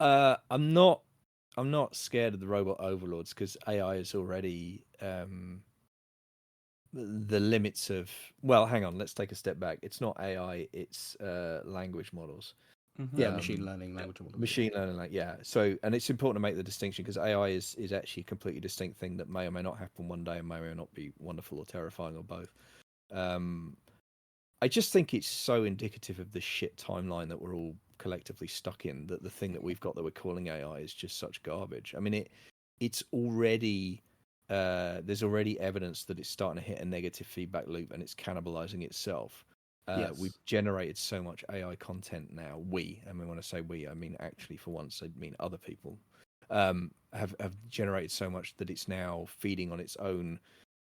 I'm not scared of the robot overlords, because AI is already the limits of. Well, hang on, let's take a step back. It's not AI, it's language models. Yeah, machine learning language models. Machine learning, yeah. So, and it's important to make the distinction, because AI is actually a completely distinct thing that may or may not happen one day and may or may not be wonderful or terrifying or both. I just think it's so indicative of the shit timeline that we're all collectively stuck in, that the thing that we've got that we're calling AI is just such garbage. I mean, it's already there's already evidence that it's starting to hit a negative feedback loop and it's cannibalizing itself. We've generated so much AI content now. And when I say we, I mean actually, for once, I mean other people have generated so much that it's now feeding on its own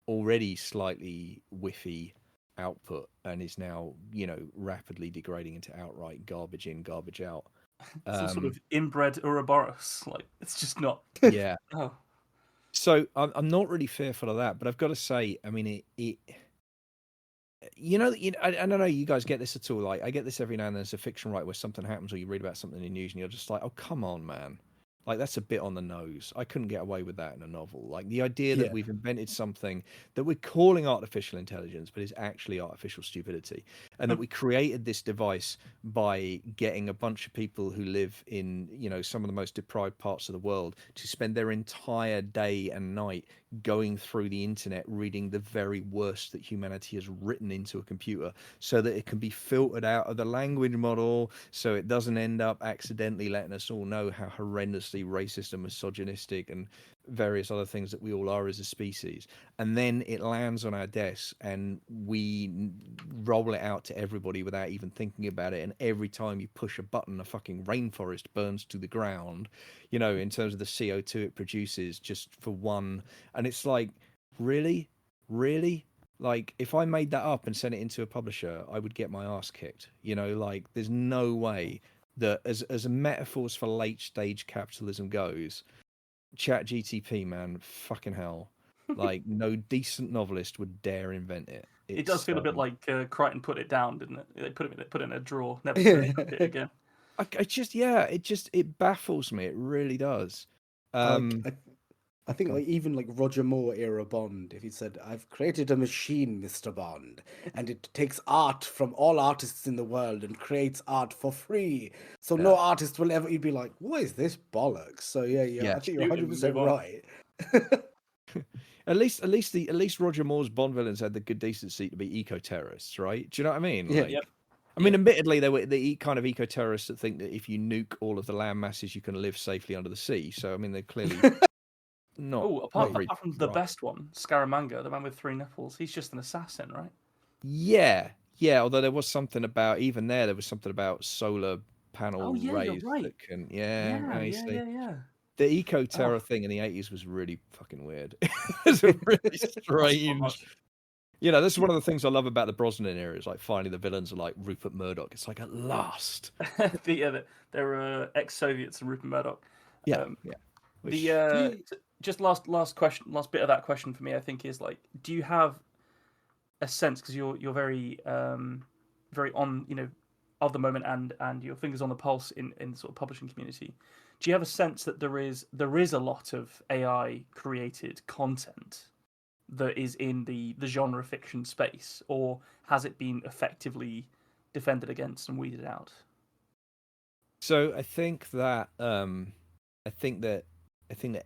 already slightly whiffy output, and is now rapidly degrading into outright garbage in, garbage out. Some sort of inbred Ouroboros. Like, it's just not. Yeah. Oh. So I'm not really fearful of that, but I've got to say, I mean, I don't know, you guys get this at all? Like, I get this every now and then as a fiction writer where something happens or you read about something in the news and you're just like, oh, come on, man. Like, that's a bit on the nose. I couldn't get away with that in a novel. Like, the idea that Yeah. we've invented something that we're calling artificial intelligence, but is actually artificial stupidity. And that we created this device by getting a bunch of people who live in, some of the most deprived parts of the world to spend their entire day and night going through the internet, reading the very worst that humanity has written into a computer so that it can be filtered out of the language model so it doesn't end up accidentally letting us all know how horrendously racist and misogynistic and various other things that we all are as a species. And then it lands on our desks and we roll it out to everybody without even thinking about it. And every time you push a button, a fucking rainforest burns to the ground, in terms of the CO2 it produces just for one. And it's like, really? Really? Like, if I made that up and sent it into a publisher, I would get my ass kicked. Like, there's no way that as a metaphors for late stage capitalism goes, Chat GTP, man, fucking hell. Like, no decent novelist would dare invent it. It does It's feel a bit like Crichton put it down, didn't it? They put it in a drawer, never to touch it again. it baffles me. It really does. I think like even like Roger Moore era Bond, if he said, "I've created a machine, Mr. Bond, and it takes art from all artists in the world and creates art for free, so no artist will ever." You'd be like, "What is this bollocks?" So yeah, I think you're 100% right. At least Roger Moore's Bond villains had the good decency to be eco terrorists, right? Do you know what I mean? Yeah. Like, I mean, admittedly, they were the kind of eco terrorists that think that if you nuke all of the land masses, you can live safely under the sea. So I mean, they're clearly not. Apart from the best one, Scaramanga, the man with 3 nipples, he's just an assassin, right? Yeah. Although there was something about there was something about solar panel rays that can. Yeah. The eco terror thing in the 80s was really fucking weird. It's really strange. This is one of the things I love about the Brosnan era. Is like finally the villains are like Rupert Murdoch. It's like at last. They're ex-Soviets and Rupert Murdoch. Yeah. Just last bit of that question for me, I think, is like, do you have a sense, because you're very very on of the moment and your fingers on the pulse in the sort of publishing community, do you have a sense that there is a lot of AI created content that is in the genre fiction space, or has it been effectively defended against and weeded out? So I think that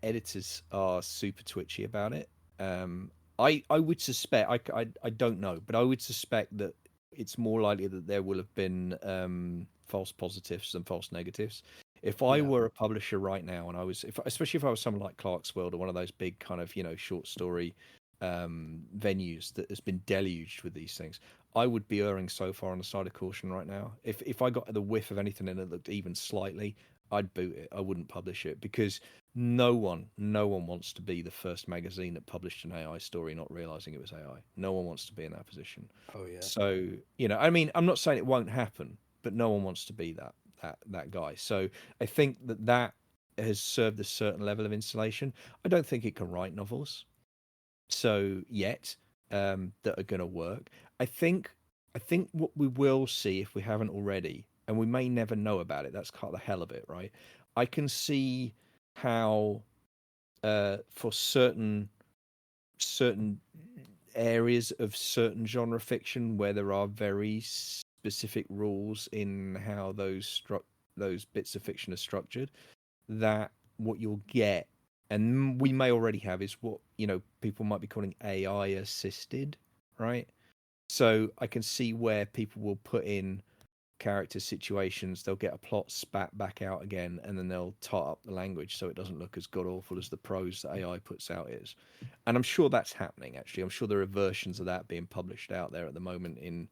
editors are super twitchy about it. I would suspect, I don't know, but I would suspect that it's more likely that there will have been false positives than false negatives. If I were a publisher right now, and especially if I was someone like Clarkesworld or one of those big kind of short story venues that has been deluged with these things, I would be erring so far on the side of caution right now. If I got the whiff of anything and it looked even slightly, I'd boot it. I wouldn't publish it, because no one wants to be the first magazine that published an AI story not realizing it was AI. No one wants to be in that position. Oh yeah. So I mean, I'm not saying it won't happen, but no one wants to be that guy. So I think that has served a certain level of insulation. I don't think it can write novels, so yet that are going to work. I think what we will see, if we haven't already, and we may never know about it, that's kind of the hell of it, right? I can see how for certain areas of certain genre fiction where there are very specific rules in how those bits of fiction are structured, that what you'll get, and we may already have, is what people might be calling AI assisted, right? So I can see where people will put in character situations, they'll get a plot spat back out again, and then they'll tot up the language so it doesn't look as god awful as the prose that AI puts out is. And I'm sure that's happening, actually. I'm sure there are versions of that being published out there at the moment in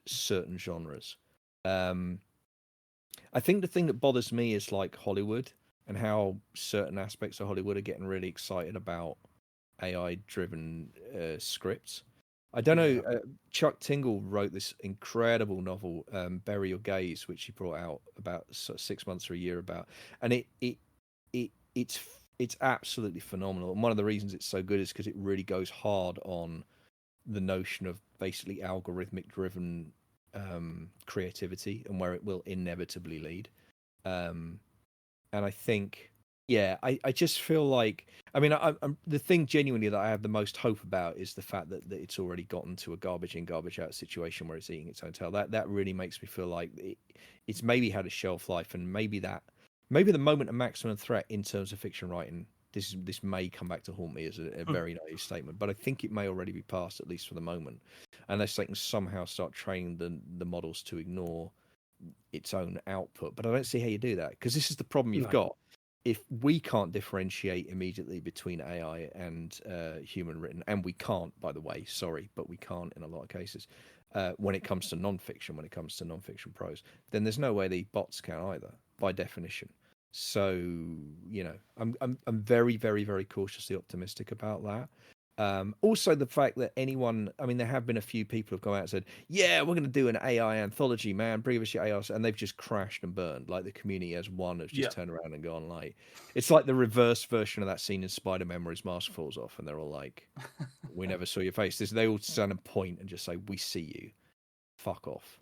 certain genres. I think the thing that bothers me is like Hollywood, and how certain aspects of Hollywood are getting really excited about AI-driven scripts. I don't know. Chuck Tingle wrote this incredible novel, "Bury Your Gaze," which he brought out about 6 months or a year about, and it's it's absolutely phenomenal. And one of the reasons it's so good is because it really goes hard on the notion of basically algorithmic driven creativity and where it will inevitably lead. And I think, yeah, I just feel like, I mean, I'm the thing genuinely that I have the most hope about is the fact that it's already gotten to a garbage in, garbage out situation where it's eating its own tail. That really makes me feel like it's maybe had a shelf life, and maybe the moment of maximum threat in terms of fiction writing. This may come back to haunt me as a very naive statement, but I think it may already be past, at least for the moment, unless they can somehow start training the models to ignore its own output. But I don't see how you do that, because this is the problem you've got. If we can't differentiate immediately between AI and human written, and we can't, by the way, sorry, but we can't in a lot of cases, when it comes to non-fiction, when it comes to non-fiction prose, then there's no way the bots can either, by definition. So, you know, I'm very, very, very cautiously optimistic about that. Also, the fact that I mean, there have been a few people who've gone out and said, yeah, we're going to do an AI anthology, man, previously AI, and they've just crashed and burned. Like, the community as one has just turned around and gone, like, it's like the reverse version of that scene in Spider-Man where his mask falls off and they're all like, we never saw your face. They all stand and point and just say, we see you. Fuck off.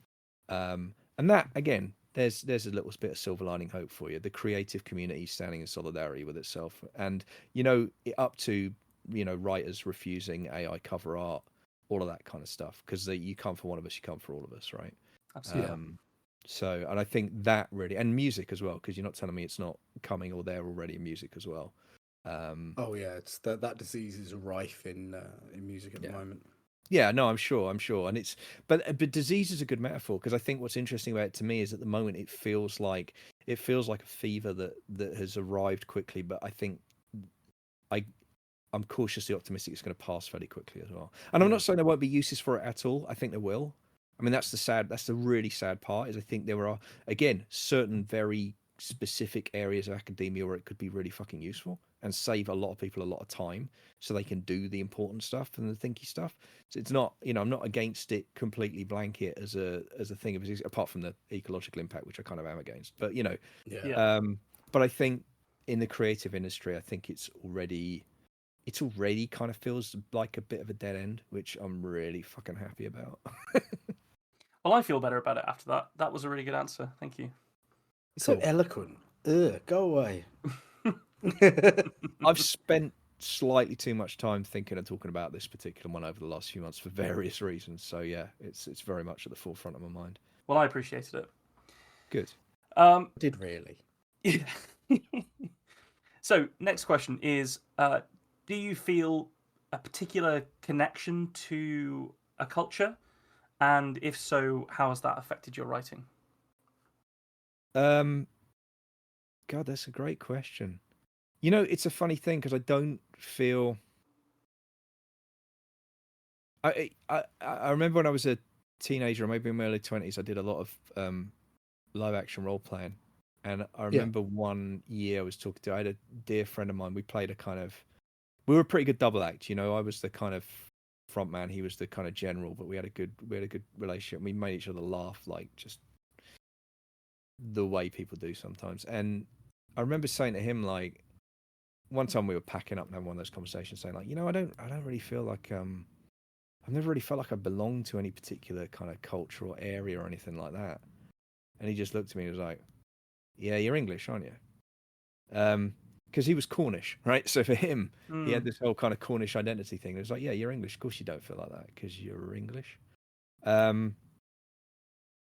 And that, again, there's a little bit of silver lining hope for you. The creative community standing in solidarity with itself. And, you know, up to, you know, writers refusing AI cover art, all of that kind of stuff, because you come for one of us, you come for all of us, right? Absolutely. So, and I think that really, and music as well, because you're not telling me it's not coming or there already in music as well. Oh yeah, it's that disease is rife in music at the moment. Yeah, no, I'm sure, and but disease is a good metaphor, because I think what's interesting about it to me is at the moment it feels like a fever that has arrived quickly, but I think I'm cautiously optimistic it's going to pass fairly quickly as well. And I'm not saying there won't be uses for it at all. I think there will. I mean, that's the really sad part, is I think there are, again, certain very specific areas of academia where it could be really fucking useful and save a lot of people a lot of time so they can do the important stuff and the thinky stuff. So it's not, you know, I'm not against it completely blanket as a thing of, apart from the ecological impact, which I kind of am against. But, you know, but I think in the creative industry, I think it's already kind of feels like a bit of a dead end, which I'm really fucking happy about. Well, I feel better about it after that. That was a really good answer. Thank you. It's so eloquent. Ugh, go away. I've spent slightly too much time thinking and talking about this particular one over the last few months for various reasons. So yeah, it's very much at the forefront of my mind. Well, I appreciated it. Good. Did really? Yeah. So, next question is: do you feel a particular connection to a culture? And if so, how has that affected your writing? God, that's a great question. You know, it's a funny thing, because I don't feel. I remember when I was a teenager, or maybe in my early 20s, I did a lot of live action role playing, and I remember one year I had a dear friend of mine. We played we were a pretty good double act. You know, I was the kind of front man, he was the kind of general, but we had a good relationship. We made each other laugh, like just the way people do sometimes. And I remember saying to him, like, one time we were packing up and having one of those conversations, saying, like, you know, I don't really feel like I've never really felt like I belong to any particular kind of culture or area or anything like that. And he just looked at me and was like, yeah, you're English, aren't you? Because he was Cornish, right? So for him, he had this whole kind of Cornish identity thing. It was like, yeah, you're English. Of course you don't feel like that, because you're English. And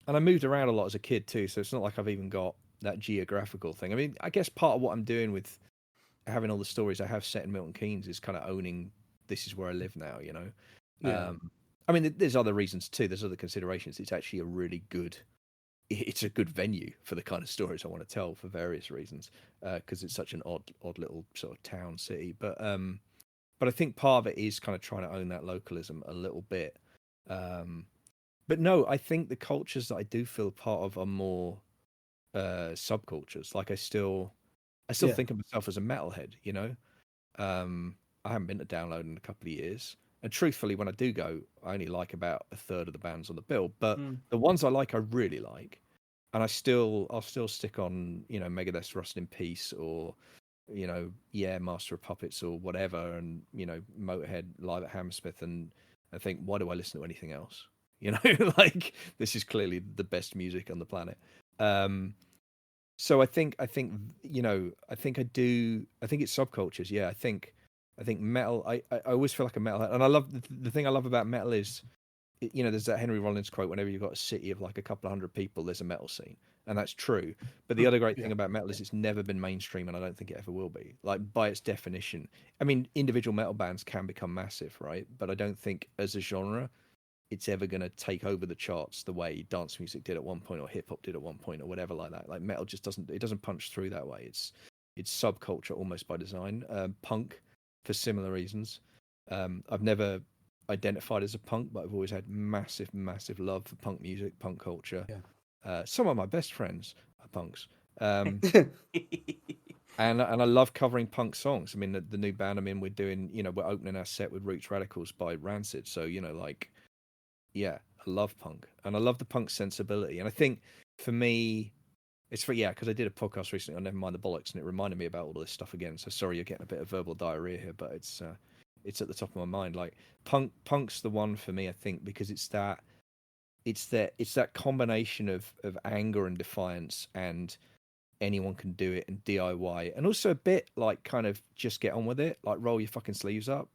I moved around a lot as a kid too, so it's not like I've even got that geographical thing. I mean, I guess part of what I'm doing with having all the stories I have set in Milton Keynes is kind of owning this is where I live now, you know? Yeah. I mean, there's other reasons too. There's other considerations. It's actually it's a good venue for the kind of stories I want to tell for various reasons, because it's such an odd little sort of town city. But I think part of it is kind of trying to own that localism a little bit. But no, I think the cultures that I do feel part of are more subcultures. Like I still think of myself as a metalhead, you know. I haven't been to Download in a couple of years. And truthfully, when I do go, I only like about a third of the bands on the bill. But the ones I like, I really like. And I'll still stick on, you know, Megadeth's Rust in Peace or Master of Puppets or whatever, and Motorhead live at Hammersmith, and think, why do I listen to anything else? Like, this is clearly the best music on the planet. So I think I think it's subcultures. Yeah, I think metal. I always feel like a metalhead, and I love the thing I love about metal is, there's that Henry Rollins quote: whenever you've got a city of like a couple of hundred people, there's a metal scene, and that's true. But the other great thing about metal is it's never been mainstream, and I don't think it ever will be. Like, by its definition, I mean, individual metal bands can become massive, right? But I don't think as a genre it's ever going to take over the charts the way dance music did at one point, or hip hop did at one point, or whatever like that. Like, metal just doesn't punch through that way. It's subculture almost by design. Punk, for similar reasons. I've never identified as a punk, but I've always had massive love for punk music, punk culture. Some of my best friends are punks. And I love covering punk songs. I mean, the new band I'm in, we're doing, we're opening our set with Roots Radicals by Rancid. So, I love punk, and I love the punk sensibility. And I think for me, because I did a podcast recently on Never Mind the Bollocks, and it reminded me about all this stuff again. So sorry, you're getting a bit of verbal diarrhea here, but it's at the top of my mind. Like, punk's the one for me, I think, because it's that combination of anger and defiance, and anyone can do it, and DIY, and also a bit like kind of just get on with it, like roll your fucking sleeves up.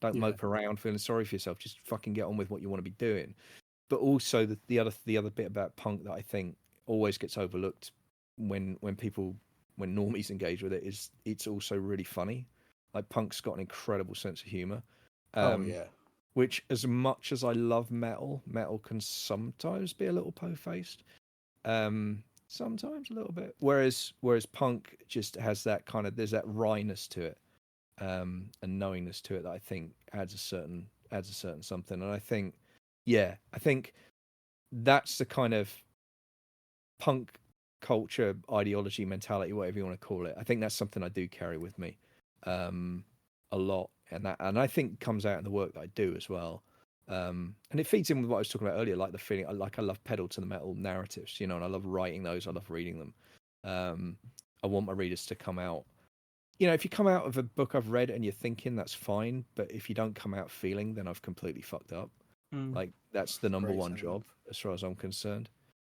Don't mope around feeling sorry for yourself. Just fucking get on with what you want to be doing. But also the other bit about punk that I think always gets overlooked when normies engage with it is it's also really funny. Like, punk's got an incredible sense of humor. Which, as much as I love metal can sometimes be a little po-faced. Sometimes a little bit. Whereas punk just has that kind of, there's that wryness to it. And knowingness to it that I think adds a certain something. And I think that's the kind of punk culture, ideology, mentality, whatever you want to call it. I think that's something I do carry with me a lot, and I think comes out in the work that I do as well. And it feeds in with what I was talking about earlier, like the feeling, I love pedal to the metal narratives, and I love writing those, I love reading them. I want my readers to come out. If you come out of a book I've read and you're thinking, that's fine. But if you don't come out feeling, then I've completely fucked up. Like, that's the number one job as far as I'm concerned.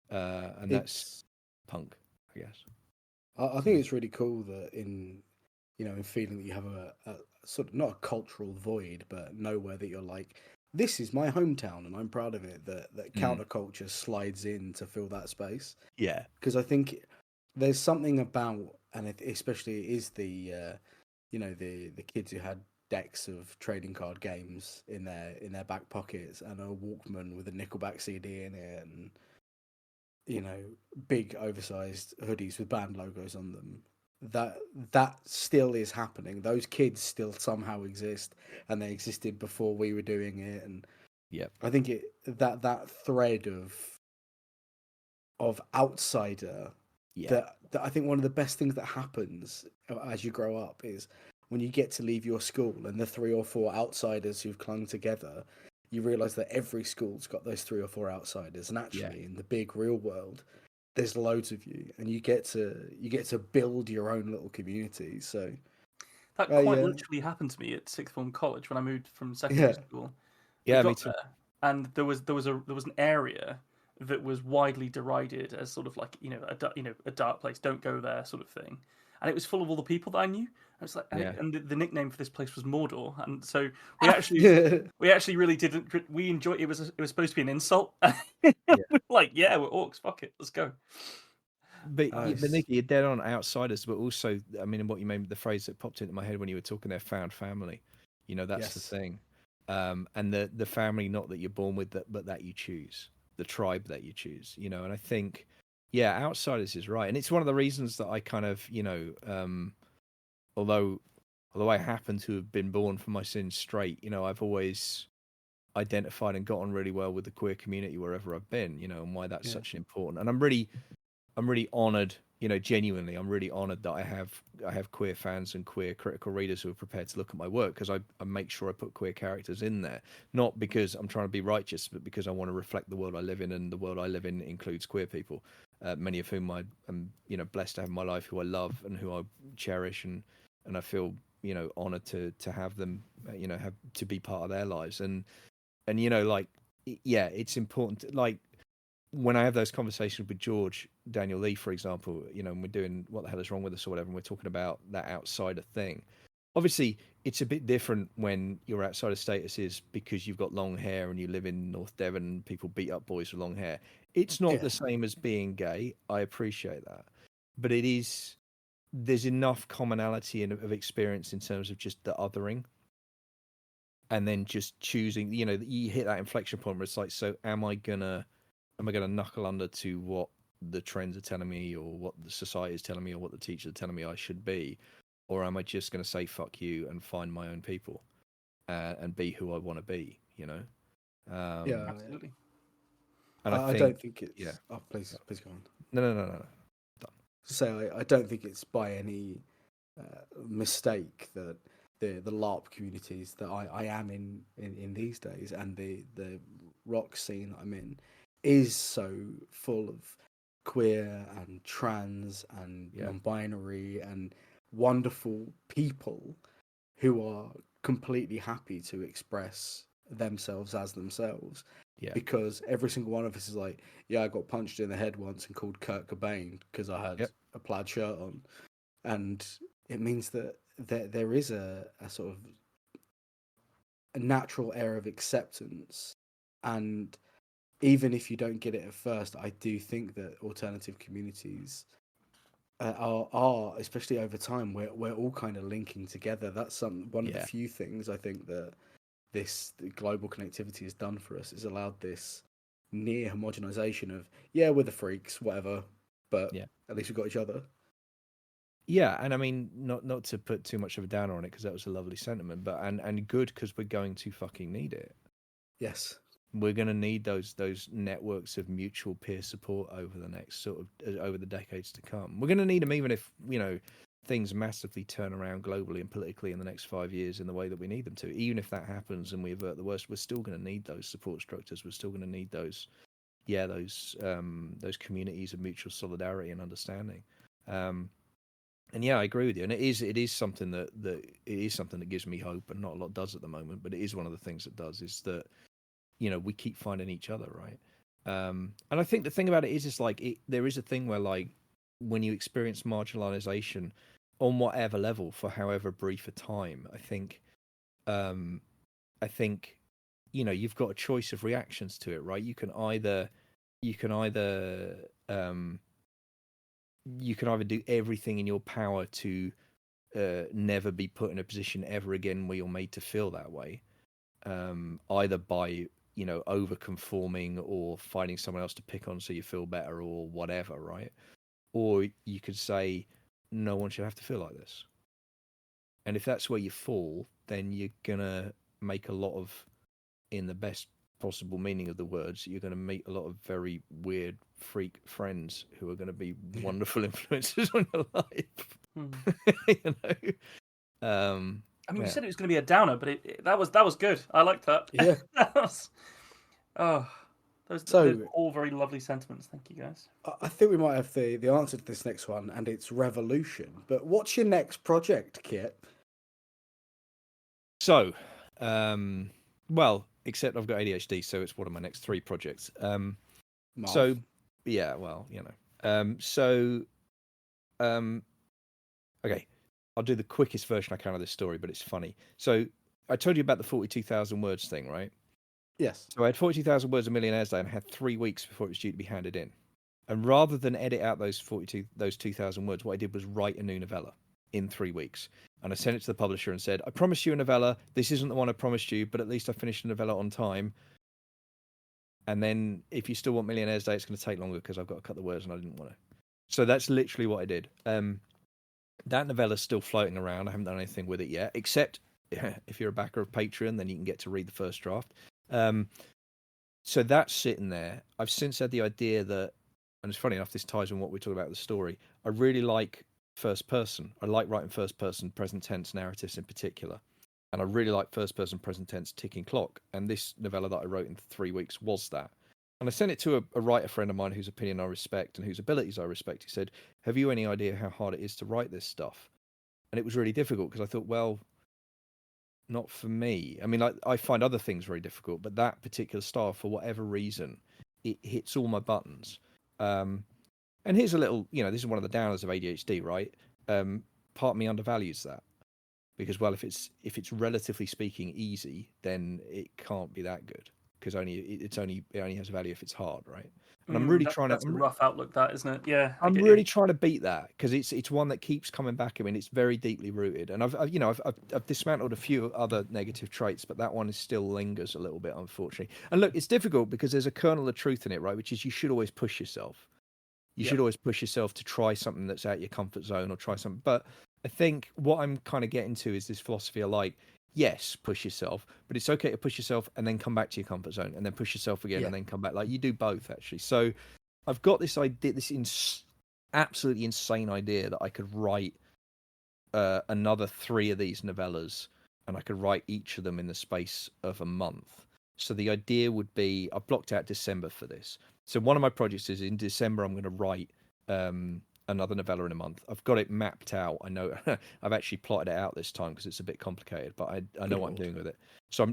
And that's punk, I guess. I think it's really cool that in feeling that you have a sort of, not a cultural void, but nowhere that you're like, this is my hometown and I'm proud of it, that counterculture slides in to fill that space. Yeah. Because I think there's something about, and especially it is the the kids who had decks of trading card games in their back pockets, and a Walkman with a Nickelback CD in it, and big oversized hoodies with band logos on them. That still is happening. Those kids still somehow exist, and they existed before we were doing it. And I think that thread of outsider. That I think one of the best things that happens as you grow up is when you get to leave your school and the 3 or 4 outsiders who've clung together, you realise that every school's got those 3 or 4 outsiders, and actually in the big real world, there's loads of you, and you get to build your own little community. So that quite literally happened to me at sixth form college when I moved from secondary school. Yeah, me too. And there was an area that was widely derided as sort of like a dark place, don't go there sort of thing, and it was full of all the people that I knew. I was like, and the nickname for this place was Mordor, and so we actually really didn't. We enjoyed it. Was supposed to be an insult. Like, we're orcs. Fuck it, let's go. But Nicky, you're dead on outsiders, but also, I mean, what you made, the phrase that popped into my head when you were talking there, found family. That's the thing, and the family not that you're born with, but that you choose, the tribe that you choose. And I think, outsiders is right, and it's one of the reasons that I kind of, although I happen to have been born for my sins straight, I've always identified and got on really well with the queer community wherever I've been, and why that's such an important. And I'm really honoured, genuinely, I'm really honoured that I have queer fans and queer critical readers who are prepared to look at my work, because I make sure I put queer characters in there, not because I'm trying to be righteous, but because I want to reflect the world I live in, and the world I live in includes queer people. many of whom I am, blessed to have in my life, who I love and who I cherish, and I feel, honored to have them, have to be part of their lives, and like, yeah, it's important. Like, when I have those conversations with George Daniel Lee, for example, and we're doing What the Hell Is Wrong With Us or whatever, and we're talking about that outsider thing. Obviously, it's a bit different when your outsider status is because you've got long hair and you live in North Devon and people beat up boys with long hair. It's not the same as being gay. I appreciate that. But there's enough commonality of experience in terms of just the othering. And then just choosing, you hit that inflection point where it's like, so am I gonna knuckle under to what the trends are telling me, or what the society is telling me, or what the teachers are telling me I should be? Or am I just going to say fuck you and find my own people and be who I want to be? Yeah, absolutely. And I don't think it's. Yeah. Oh, please go on. No. Done. So I don't think it's by any mistake that the LARP communities that I am in these days, and the rock scene that I'm in, is so full of queer and trans and non-binary and wonderful people who are completely happy to express themselves as themselves. Yeah. Because every single one of us is like, yeah, I got punched in the head once and called Kurt Cobain because I had a plaid shirt on. And it means that there is a sort of a natural air of acceptance. And even if you don't get it at first, I do think that alternative communities are especially over time, we're all kind of linking together. That's one of the few things I think that the global connectivity has done for us. Is allowed this near homogenization of we're the freaks, whatever, but at least we've got each other. Yeah, and I mean, not to put too much of a downer on it, because that was a lovely sentiment, but and good, because we're going to fucking need it. Yes. We're going to need those networks of mutual peer support over the next over the decades to come. We're going to need them even if, things massively turn around globally and politically in the next 5 years in the way that we need them to. Even if that happens and we avert the worst, we're still going to need those support structures. We're still going to need those communities of mutual solidarity and understanding. And I agree with you. And it is something that gives me hope, and not a lot does at the moment, but it is one of the things that does, is that we keep finding each other, right? And I think the thing about it is like there is a thing where, like, when you experience marginalization on whatever level for however brief a time, I think you've got a choice of reactions to it, right? You can either do everything in your power to never be put in a position ever again where you're made to feel that way, either by over conforming or finding someone else to pick on so you feel better or whatever, right? Or you could say, no one should have to feel like this. And if that's where you fall, then you're gonna make a lot of, in the best possible meaning of the words, you're gonna meet a lot of very weird freak friends who are gonna be wonderful influences on your life. I mean, you said it was going to be a downer, but that was good. I liked that. Yeah. Those are all very lovely sentiments. Thank you, guys. I think we might have the answer to this next one, and it's revolution. But what's your next project, Kit? So, well, except I've got ADHD, so it's one of my next 3 projects. So, yeah, well, okay. I'll do the quickest version I can of this story, but it's funny. So I told you about the 42,000 words thing, right? Yes. So I had 42,000 words of Millionaire's Day, and I had 3 weeks before it was due to be handed in. And rather than edit out those 2,000 words, what I did was write a new novella in 3 weeks. And I sent it to the publisher and said, I promised you a novella. This isn't the one I promised you, but at least I finished the novella on time. And then if you still want Millionaire's Day, it's going to take longer because I've got to cut the words and I didn't want to. So that's literally what I did. That novella's still floating around. I haven't done anything with it yet, except if you're a backer of Patreon, then you can get to read the first draft. So that's sitting there. I've since had the idea that, and it's funny enough, this ties in what we talk about with the story. I really like first person. I like writing first person, present tense narratives in particular. And I really like first person, present tense ticking clock. And this novella that I wrote in 3 weeks was that. And I sent it to a writer friend of mine whose opinion I respect and whose abilities I respect. He said, "Have you any idea how hard it is to write this stuff?" And it was really difficult because I thought, well, not for me. I mean, I find other things very difficult, but that particular style, for whatever reason, it hits all my buttons. And here's a little, this is one of the downers of ADHD, right? Part of me undervalues that because, well, if it's relatively speaking easy, then it can't be that good because it only has value if it's hard, right? And I'm really trying to. That's a rough outlook, that, isn't it? Yeah, I'm really trying to beat that because it's one that keeps coming back. I mean, it's very deeply rooted, and I've dismantled a few other negative traits, but that one still lingers a little bit, unfortunately. And look, it's difficult because there's a kernel of truth in it, right? Which is you should always push yourself. You should always push yourself to try something that's out your comfort zone or try something. But I think what I'm kind of getting to is this philosophy of like, yes, push yourself, but it's okay to push yourself and then come back to your comfort zone and then push yourself again and then come back. Like you do both actually. So I've got this idea, absolutely insane idea that I could write another 3 of these novellas and I could write each of them in the space of a month. So the idea would be, I've blocked out December for this. So one of my projects is in December, I'm going to write another novella in a month. I've got it mapped out. I know I've actually plotted it out this time because it's a bit complicated, but I know what I'm doing with it. So I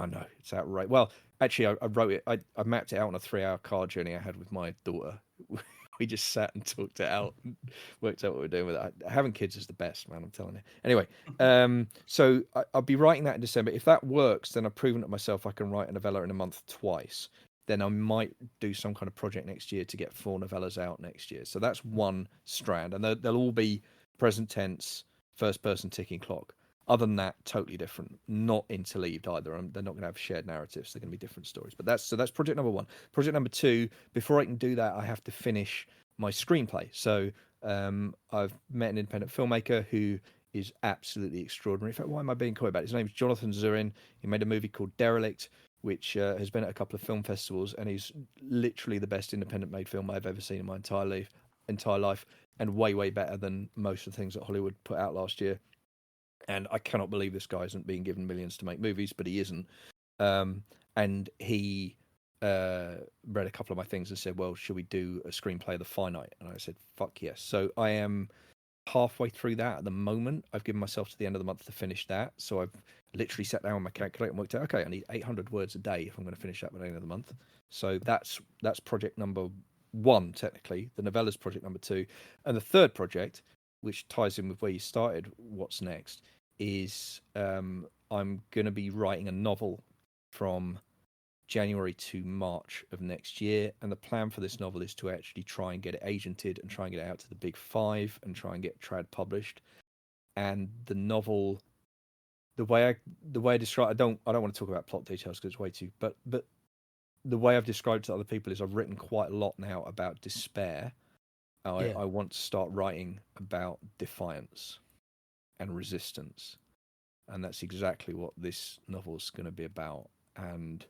know it's outright. Well, actually, I wrote it. I mapped it out on a 3-hour car journey I had with my daughter. We just sat and talked it out, and worked out what we're doing with it. Having kids is the best, man. I'm telling you. Anyway, so I'll be writing that in December. If that works, then I've proven to myself I can write a novella in a month twice. Then I might do some kind of project next year to get 4 novellas out next year. So that's one strand, and they'll all be present tense, first person ticking clock. Other than that, totally different, not interleaved either. They're not going to have shared narratives. They're going to be different stories. But that's project number 1. Project number 2, before I can do that, I have to finish my screenplay. So I've met an independent filmmaker who is absolutely extraordinary. In fact, why am I being coy about it? His name's Jonathan Zurin. He made a movie called Derelict, which has been at a couple of film festivals, and he's literally the best independent made film I've ever seen in my entire life, and way better than most of the things that Hollywood put out last year. And I cannot believe this guy isn't being given millions to make movies, but he isn't. And he read a couple of my things and said, well, should we do a screenplay of The Finite? And I said, fuck yes. So I am halfway through that at the moment. I've given myself to the end of the month to finish that. So I've literally sat down on my calculator and worked out, okay, I need 800 words a day if I'm going to finish that by the end of the month. So that's project number 1, technically. The novella's project number 2. And the third project, which ties in with where you started, what's next, is I'm going to be writing a novel from January to March of next year, and the plan for this novel is to actually try and get it agented and try and get it out to the big 5 and try and get trad published. And the novel, the way I describe, I don't want to talk about plot details because it's way too, but the way I've described it to other people is I've written quite a lot now about despair. I want to start writing about defiance and resistance, and that's exactly what this novel's going to be about. And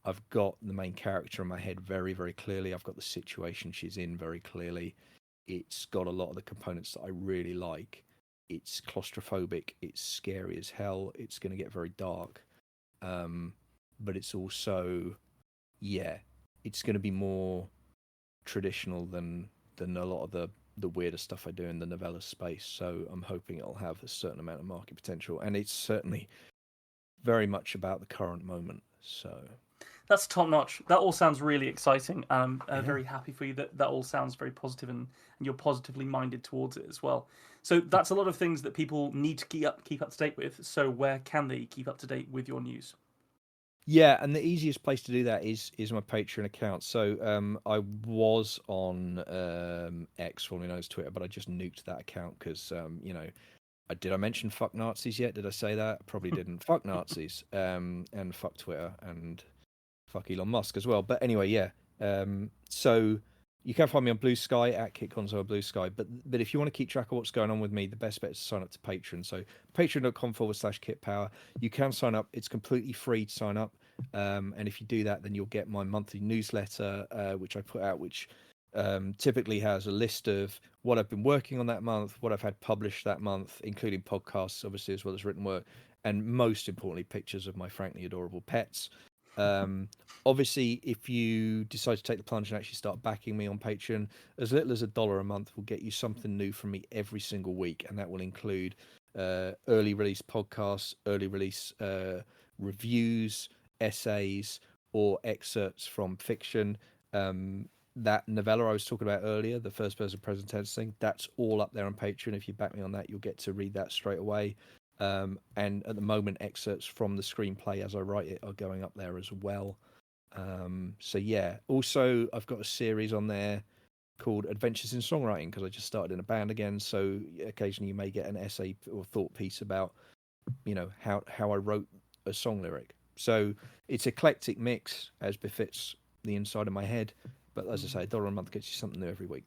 I've got the main character in my head very, very clearly. I've got the situation she's in very clearly. It's got a lot of the components that I really like. It's claustrophobic. It's scary as hell. It's going to get very dark. But it's also, it's going to be more traditional than a lot of the weirder stuff I do in the novella space. So I'm hoping it'll have a certain amount of market potential. And it's certainly very much about the current moment. So that's top notch. That all sounds really exciting. I'm very happy for you that all sounds very positive and you're positively minded towards it as well. So that's a lot of things that people need to keep up to date with. So where can they keep up to date with your news? Yeah, and the easiest place to do that is my Patreon account. So I was on X, formerly known as Twitter, but I just nuked that account because did I mention fuck Nazis yet? Did I say that? Probably didn't. Fuck Nazis, and fuck Twitter, and fuck Elon Musk as well. But anyway, yeah. So you can find me on Blue Sky at KitConzo or Blue Sky. But if you want to keep track of what's going on with me, the best bet is to sign up to Patreon. So patreon.com/KitPower. You can sign up. It's completely free to sign up. And if you do that, then you'll get my monthly newsletter, which I put out, which typically has a list of what I've been working on that month, what I've had published that month, including podcasts, obviously, as well as written work, and most importantly, pictures of my frankly adorable pets. Obviously, if you decide to take the plunge and actually start backing me on Patreon, as little as $1 a month will get you something new from me every single week, and that will include early release podcasts, early release reviews, essays, or excerpts from fiction. That novella I was talking about earlier, the first person present tense thing, that's all up there on Patreon. If you back me on that, you'll get to read that straight away. And at the moment, excerpts from the screenplay as I write it are going up there as well. So yeah, also I've got a series on there called Adventures in Songwriting because I just started in a band again. So occasionally you may get an essay or thought piece about, how I wrote a song lyric. So it's eclectic mix as befits the inside of my head. But as I say, $1 a month gets you something new every week.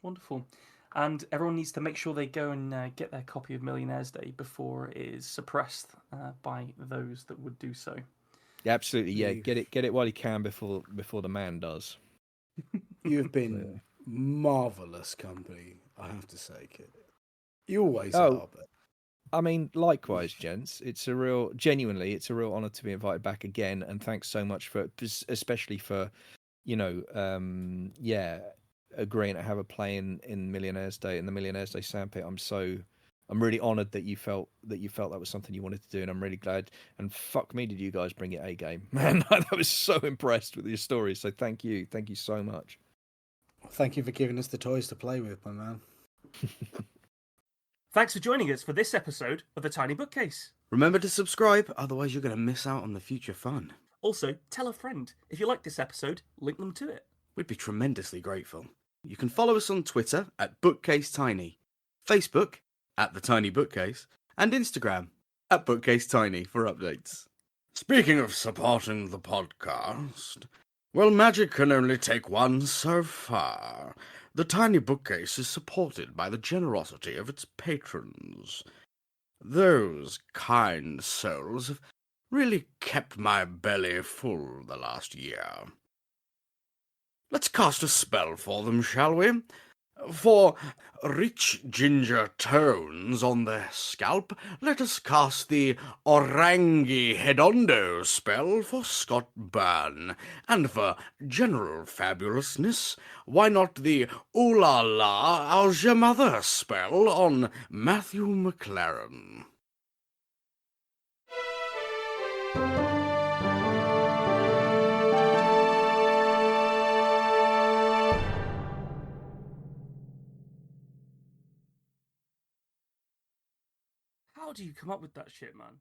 Wonderful. And everyone needs to make sure they go and get their copy of Millionaire's Day before it is suppressed by those that would do so. Yeah, absolutely. Yeah, get it while you can before the man does. You've been marvelous company, I have to say, Kit. You always are. But I mean, likewise, gents. It's a real honour to be invited back again, and thanks so much especially for, agreeing to have a play in Millionaire's Day and the Millionaire's Day Sandpit. I'm really honoured that you felt that was something you wanted to do, and I'm really glad. And fuck me, did you guys bring it A game, man? I was so impressed with your story. So thank you so much. Thank you for giving us the toys to play with, my man. Thanks for joining us for this episode of The Tiny Bookcase. Remember to subscribe, otherwise you're going to miss out on the future fun. Also, tell a friend. If you like this episode, link them to it. We'd be tremendously grateful. You can follow us on Twitter at BookcaseTiny, Facebook at The Tiny Bookcase, and Instagram at BookcaseTiny for updates. Speaking of supporting the podcast, well, magic can only take one so far. The Tiny Bookcase is supported by the generosity of its patrons. Those kind souls have really kept my belly full the last year. Let's cast a spell for them, shall we? For rich ginger tones on their scalp, let us cast the Orangi Hedondo spell for Scott Byrne. And for general fabulousness, why not the Ooh La La, How's Your Mother spell on Matthew McLaren? How do you come up with that shit, man?